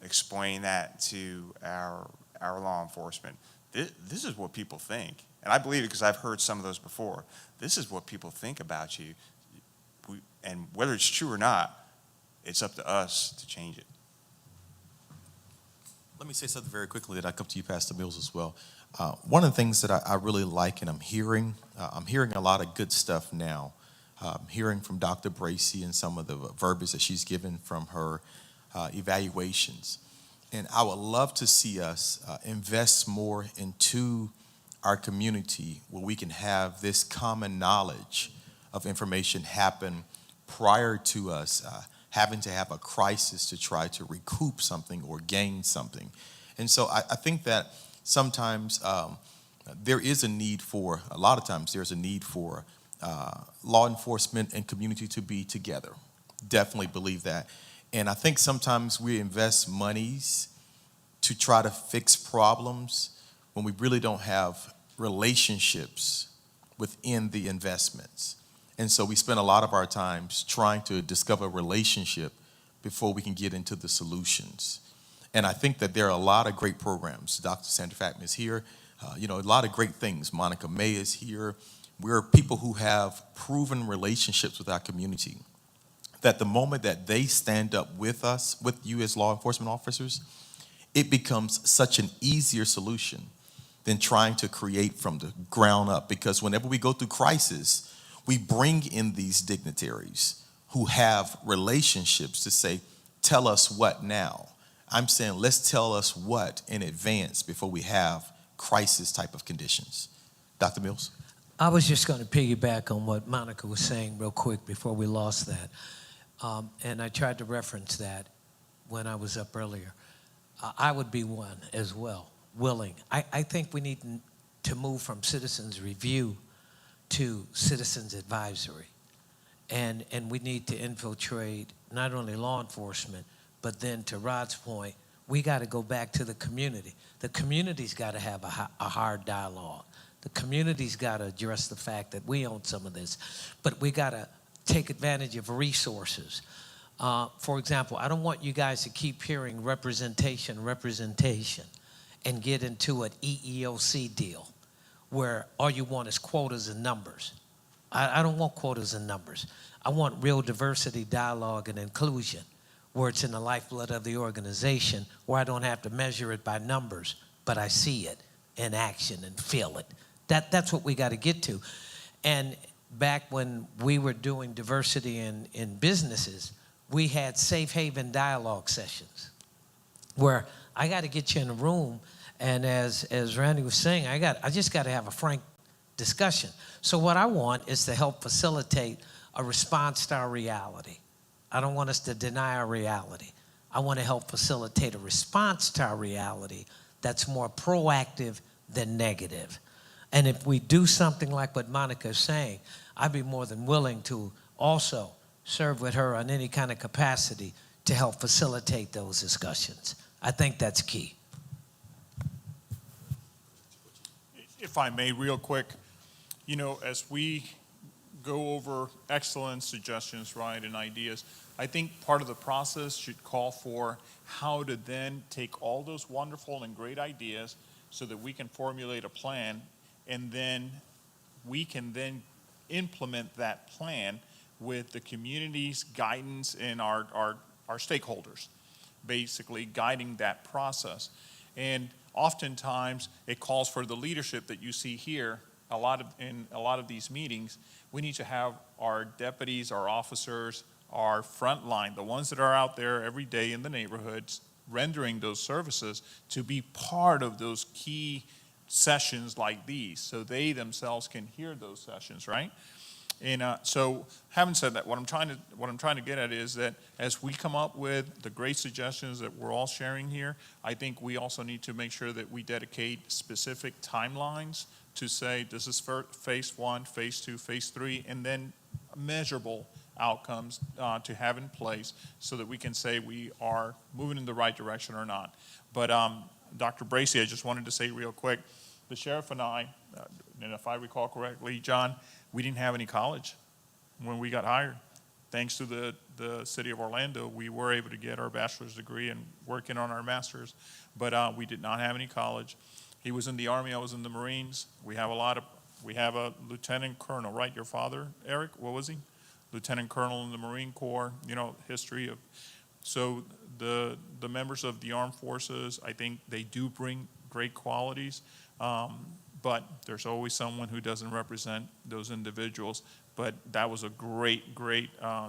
explain that to our law enforcement. This is what people think. And I believe it because I've heard some of those before. This is what people think about you. And whether it's true or not, it's up to us to change it. Let me say something very quickly that I come to you, Pastor Mills, as well. One of the things that I really like and I'm hearing a lot of good stuff now. Hearing from Dr. Bracy and some of the verbiage that she's given from her evaluations. And I would love to see us invest more into our community where we can have this common knowledge of information happen prior to us having to have a crisis to try to recoup something or gain something. And so I think that sometimes there is a need for, a lot of times there's a need for law enforcement and community to be together. Definitely believe that. And I think sometimes we invest monies to try to fix problems when we really don't have relationships within the investments. And so we spend a lot of our times trying to discover a relationship before we can get into the solutions. And I think that there are a lot of great programs. Dr. Sandra Fatman is here. A lot of great things. Monica May is here. We're people who have proven relationships with our community. That the moment that they stand up with us, with you as law enforcement officers, it becomes such an easier solution than trying to create from the ground up. Because whenever we go through crisis, we bring in these dignitaries who have relationships to say, tell us what now. I'm saying, let's tell us what in advance before we have crisis type of conditions. Dr. Mills? I was just going to piggyback on what Monica was saying real quick before we lost that. And I tried to reference that when I was up earlier. I would be one as well, willing. I think we need to move from citizens review to citizens advisory. And we need to infiltrate not only law enforcement, but then to Rod's point, we got to go back to the community. The community's got to have a hard dialogue. The community's got to address the fact that we own some of this, but we got to take advantage of resources. For example, I don't want you guys to keep hearing representation, and get into an EEOC deal where all you want is quotas and numbers. I don't want quotas and numbers. I want real diversity, dialogue, and inclusion, where it's in the lifeblood of the organization, where I don't have to measure it by numbers, but I see it in action and feel it. That's what we got to get to. And back when we were doing diversity in businesses, we had safe haven dialogue sessions where I got to get you in a room, and as Randy was saying, I just got to have a frank discussion. So what I want is to help facilitate a response to our reality. I don't want us to deny our reality. I want to help facilitate a response to our reality that's more proactive than negative. And if we do something like what Monica is saying, I'd be more than willing to also serve with her on any kind of capacity to help facilitate those discussions. I think that's key. If I may, real quick, as we go over excellent suggestions, right, and ideas, I think part of the process should call for how to then take all those wonderful and great ideas so that we can formulate a plan, and then we can then implement that plan with the community's guidance and our stakeholders, basically guiding that process. And oftentimes, it calls for the leadership that you see here in a lot of these meetings. We need to have our deputies, our officers, our front line, the ones that are out there every day in the neighborhoods rendering those services, to be part of those key sessions like these, so they themselves can hear those sessions, right? And so, having said that, what I'm trying to get at is that as we come up with the great suggestions that we're all sharing here, I think we also need to make sure that we dedicate specific timelines to say this is phase 1, phase 2, phase 3, and then measurable outcomes to have in place so that we can say we are moving in the right direction or not. But Dr. Bracy, I just wanted to say real quick, the sheriff and I, and if I recall correctly, John, we didn't have any college when we got hired. Thanks to the city of Orlando, we were able to get our bachelor's degree and working on our master's, but we did not have any college. He was in the Army, I was in the Marines. We have a lieutenant colonel, right? Your father, Eric, what was he? Lieutenant colonel in the Marine Corps, history of. So the members of the armed forces, I think they do bring great qualities. But there's always someone who doesn't represent those individuals. But that was a great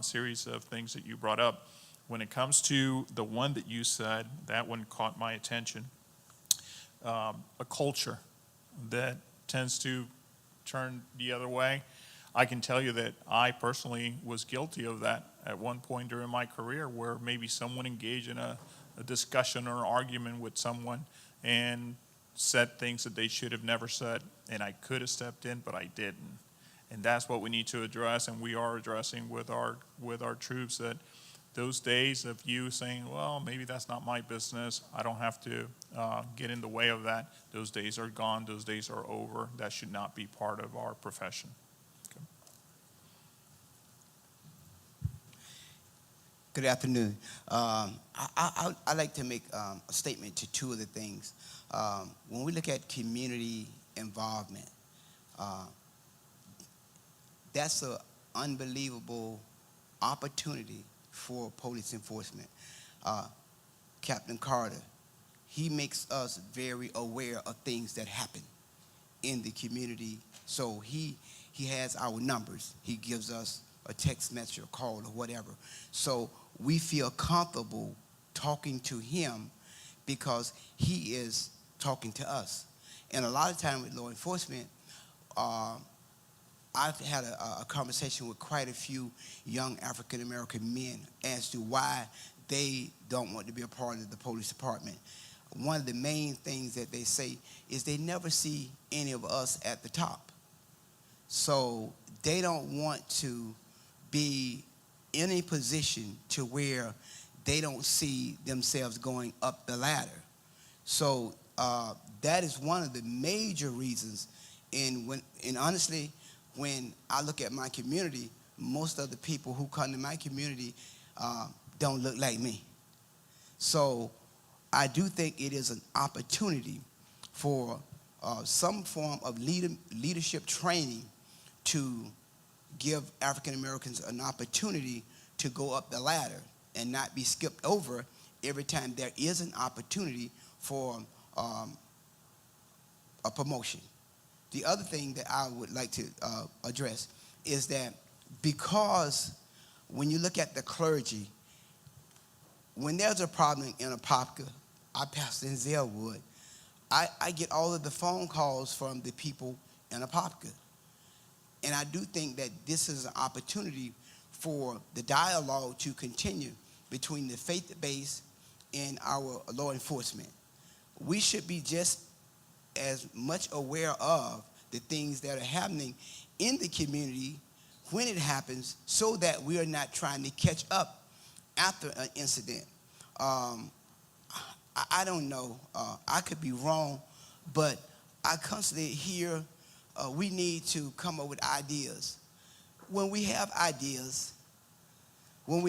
series of things that you brought up. When it comes to the one that you said, that one caught my attention. A culture that tends to turn the other way. I can tell you that I personally was guilty of that at one point during my career, where maybe someone engaged in a discussion or an argument with someone and said things that they should have never said, and I could have stepped in, but I didn't. And that's what we need to address, and we are addressing with our troops, that those days of you saying, well, maybe that's not my business, I don't have to get in the way of that, those days are gone, those days are over. That should not be part of our profession. Okay. Good afternoon. I'd like to make a statement to two of the things. When we look at community involvement, that's an unbelievable opportunity for police enforcement. Captain Carter, he makes us very aware of things that happen in the community. So he has our numbers. He gives us a text message or call or whatever. So we feel comfortable talking to him because he is talking to us. And a lot of time with law enforcement, I've had a conversation with quite a few young African-American men as to why they don't want to be a part of the police department. One of the main things that they say is they never see any of us at the top. So they don't want to be in a position to where they don't see themselves going up the ladder. So that is one of the major reasons. And honestly, when I look at my community, most of the people who come to my community don't look like me. So I do think it is an opportunity for some form of leadership training to give African Americans an opportunity to go up the ladder and not be skipped over every time there is an opportunity for a promotion. The other thing that I would like to address is that because when you look at the clergy, when there's a problem in Apopka, I pastor in Zellwood, I get all of the phone calls from the people in Apopka. And I do think that this is an opportunity for the dialogue to continue between the faith base and our law enforcement. We should be just as much aware of the things that are happening in the community when it happens, so that we are not trying to catch up after an incident. I don't know. I could be wrong, but I constantly hear we need to come up with ideas. When we have ideas, now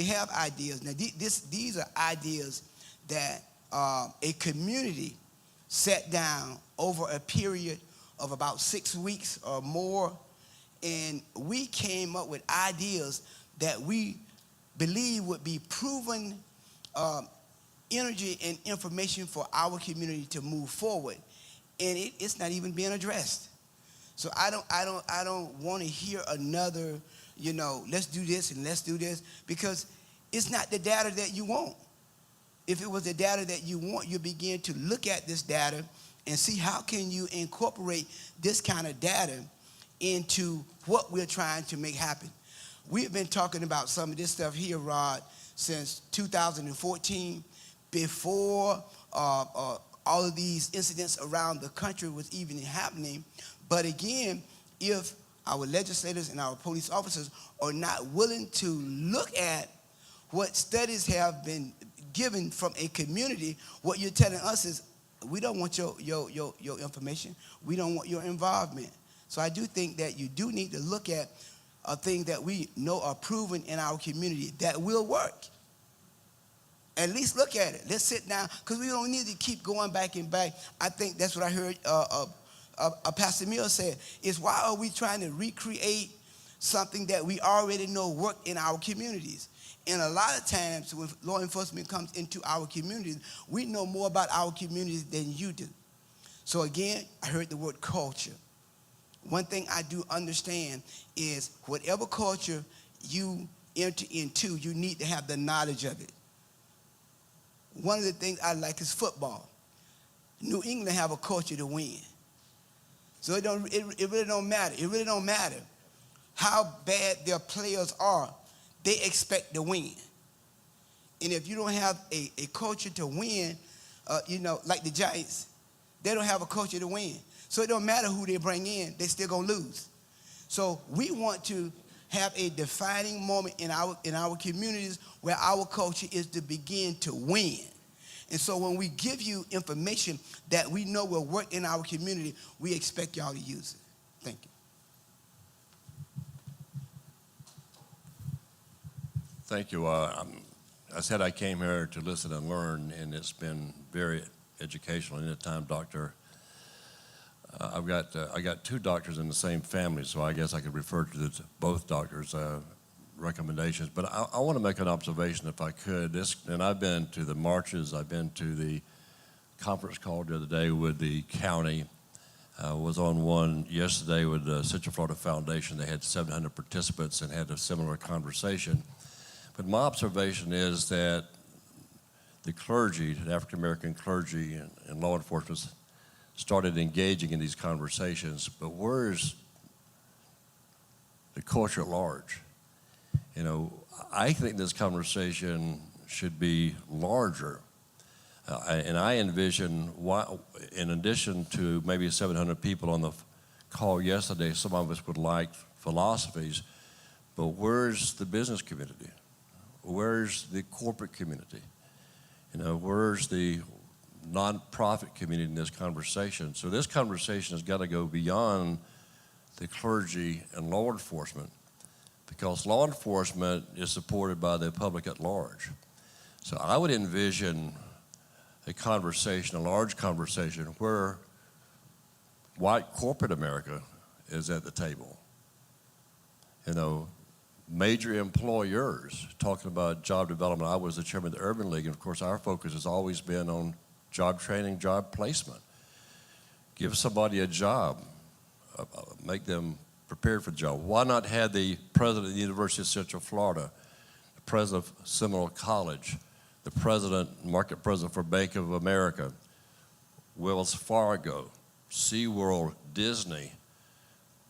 these are ideas that a community sat down over a period of about 6 weeks or more, and we came up with ideas that we believe would be proven energy and information for our community to move forward, and it's not even being addressed. So I don't want to hear another, let's do this and let's do this, because it's not the data that you want. If it was the data that you want, you begin to look at this data and see how can you incorporate this kind of data into what we're trying to make happen. We've been talking about some of this stuff here, Rod, since 2014, before all of these incidents around the country was even happening. But again, if our legislators and our police officers are not willing to look at what studies have been given from a community, what you're telling us is, we don't want your information. We don't want your involvement. So I do think that you do need to look at things that we know are proven in our community that will work. At least look at it. Let's sit down, because we don't need to keep going back and back. I think that's what I heard Pastor Mills said, is why are we trying to recreate something that we already know worked in our communities? And a lot of times when law enforcement comes into our communities, we know more about our communities than you do. So again, I heard the word culture. One thing I do understand is whatever culture you enter into, you need to have the knowledge of it. One of the things I like is football. New England have a culture to win. So it really don't matter. It really don't matter how bad their players are. They expect to win. And if you don't have a culture to win, like the Giants, they don't have a culture to win. So it don't matter who they bring in, they still gonna lose. So we want to have a defining moment in our communities where our culture is to begin to win. And so when we give you information that we know will work in our community, we expect y'all to use it. Thank you. Thank you. I said I came here to listen and learn, and it's been very educational. In the time, Doctor, I got two doctors in the same family, so I guess I could refer to both doctors' recommendations. But I want to make an observation, if I could. And I've been to the marches. I've been to the conference call the other day with the county. Was on one yesterday with the Central Florida Foundation. They had 700 participants and had a similar conversation. But my observation is that the clergy, the African-American clergy and law enforcement started engaging in these conversations, but where's the culture at large? I think this conversation should be larger. And I envision, in addition to maybe 700 people on the call yesterday, some of us would like philosophies, but where's the business community? Where's the corporate community? Where's the nonprofit community in this conversation? So this conversation has got to go beyond the clergy and law enforcement, because law enforcement is supported by the public at large. So I would envision a large conversation where white corporate America is at the table. Major employers talking about job development. I was the chairman of the Urban League, and of course our focus has always been on job training, job placement. Give somebody a job, make them prepared for the job. Why not have the president of the University of Central Florida, the president of Seminole College, the market president for Bank of America, Wells Fargo, SeaWorld, Disney,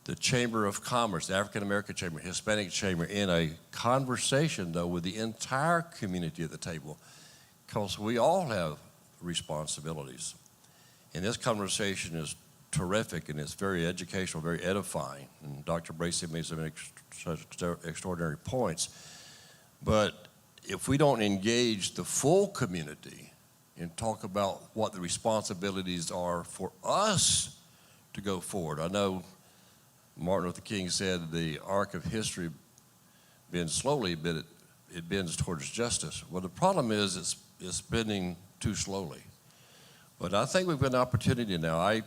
the Chamber of Commerce, the African American Chamber, Hispanic Chamber, in a conversation, though, with the entire community at the table, because we all have responsibilities. And this conversation is terrific, and it's very educational, very edifying. And Dr. Bracey made some extraordinary points. But if we don't engage the full community and talk about what the responsibilities are for us to go forward, I know Martin Luther King said the arc of history bends slowly, but it bends towards justice. Well, the problem is it's bending too slowly. But I think we've got an opportunity now.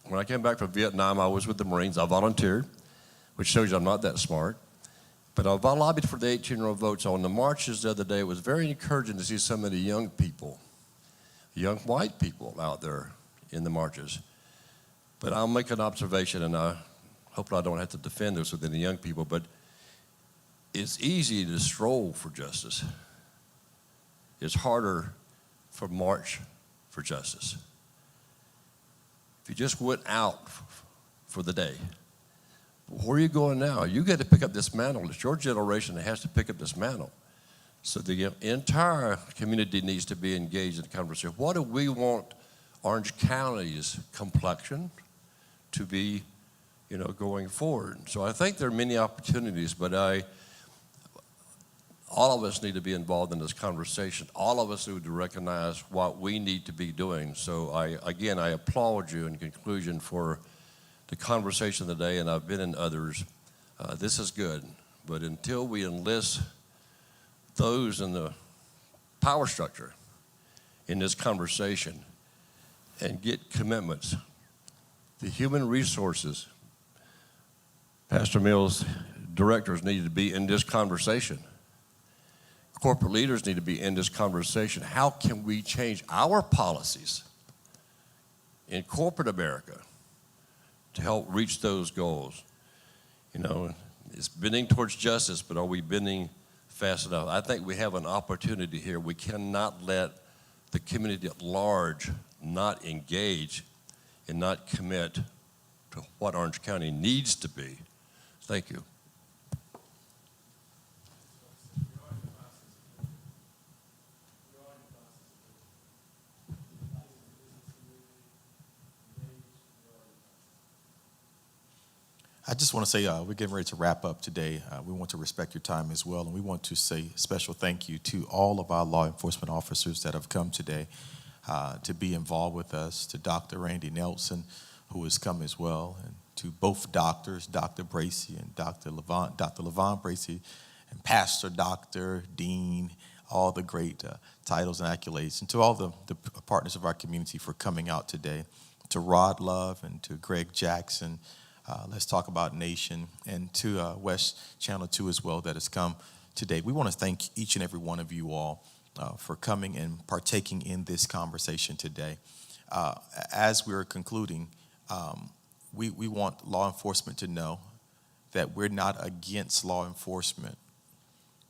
When I came back from Vietnam, I was with the Marines. I volunteered, which shows you I'm not that smart. But I lobbied for the 18-year-old votes. On the marches the other day, it was very encouraging to see so many young people, young white people out there in the marches. But I'll make an observation, and hopefully I don't have to defend this within the young people, but it's easy to stroll for justice. It's harder for march for justice. If you just went out for the day, Where are you going now? You get to pick up this mantle. It's your generation that has to pick up this mantle. So the entire community needs to be engaged in the conversation. What do we want Orange County's complexion to be, going forward? So I think there are many opportunities, but all of us need to be involved in this conversation. All of us need to recognize what we need to be doing. So I applaud you in conclusion for the conversation today, and I've been in others. This is good, but until we enlist those in the power structure in this conversation and get commitments, the human resources, Pastor Mills, directors need to be in this conversation. Corporate leaders need to be in this conversation. How can we change our policies in corporate America to help reach those goals? It's bending towards justice, but are we bending fast enough? I think we have an opportunity here. We cannot let the community at large not engage and not commit to what Orange County needs to be. Thank you. I just want to say we're getting ready to wrap up today. We want to respect your time as well, and we want to say a special thank you to all of our law enforcement officers that have come today to be involved with us, to Dr. Randy Nelson, who has come as well, and to both doctors, Dr. Bracy and Dr. Levon Bracy, and Pastor, Dr., Dean, all the great titles and accolades, and to all the partners of our community for coming out today, to Rod Love and to Greg Jackson, Let's Talk About Nation, and to West Channel 2 as well that has come today. We want to thank each and every one of you all for coming and partaking in this conversation today. As we're concluding, we want law enforcement to know that we're not against law enforcement.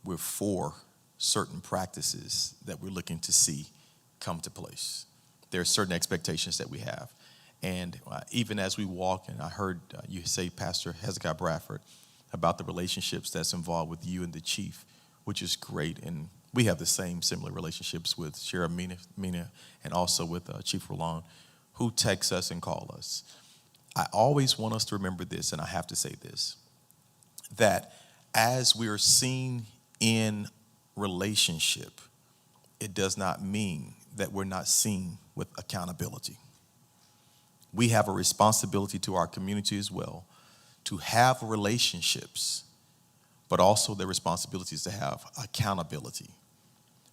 We're for certain practices that we're looking to see come to place. There are certain expectations that we have. And even as we walk, and I heard you say, Pastor Hezekiah Bradford, about the relationships that's involved with you and the chief, which is great. And we have the similar relationships with Sheriff Mina and also with Chief Roland, who text us and call us. I always want us to remember this, and I have to say this, that as we are seen in relationship, it does not mean that we're not seen with accountability. We have a responsibility to our community as well to have relationships, but also the responsibility is to have accountability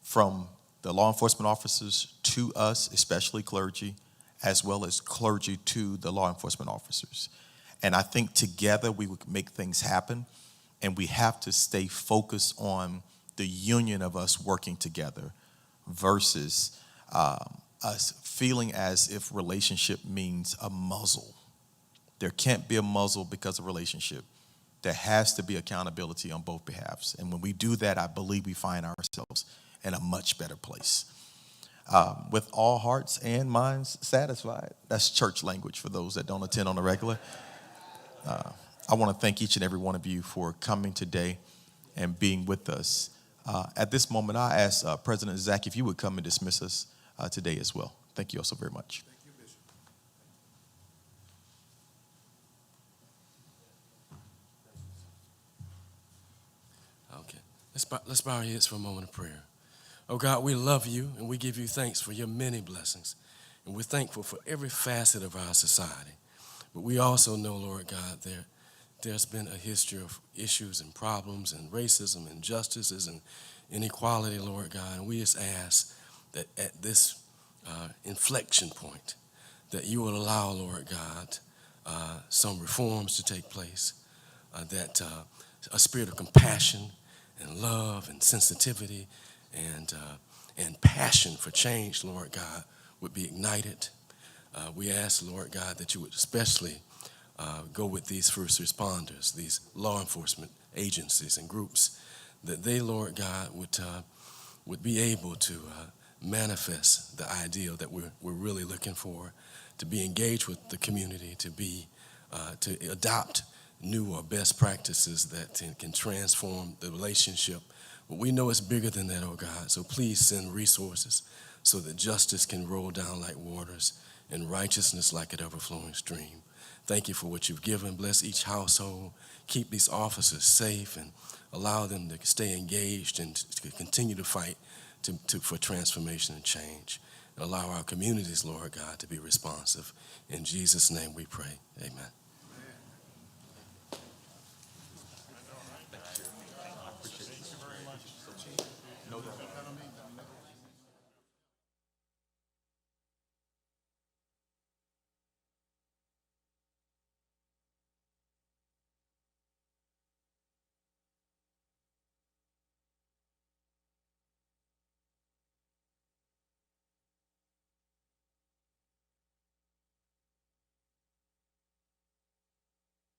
from the law enforcement officers to us, especially clergy, as well as clergy to the law enforcement officers. And I think together we would make things happen, and we have to stay focused on the union of us working together versus us feeling as if relationship means a muzzle. There can't be a muzzle because of relationship. There has to be accountability on both behalves. And when we do that, I believe we find ourselves in a much better place. With all hearts and minds satisfied. That's church language for those that don't attend on a regular. I want to thank each and every one of you for coming today and being with us. At this moment, I ask President Zach if you would come and dismiss us today as well. Thank you all so very much. Thank you, Bishop. Okay, let's bow our heads for a moment of prayer. Oh God, we love you and we give you thanks for your many blessings. And we're thankful for every facet of our society. But we also know, Lord God, there's been a history of issues and problems and racism and injustices and inequality, Lord God. And we just ask that at this inflection point, that you will allow, Lord God, some reforms to take place, that a spirit of compassion and love and sensitivity and passion for change, Lord God, would be ignited. We ask, Lord God, that you would especially go with these first responders, these law enforcement agencies and groups, that they, Lord God, would be able to manifest the ideal that we're really looking for, to be engaged with the community, to adopt new or best practices that can transform the relationship. But we know it's bigger than that, oh God. So please send resources so that justice can roll down like waters and righteousness like an ever-flowing stream. Thank you for what you've given. Bless each household. Keep these officers safe and allow them to stay engaged and to continue to fight for transformation and change. And allow our communities, Lord God, to be responsive. In Jesus' name we pray. Amen.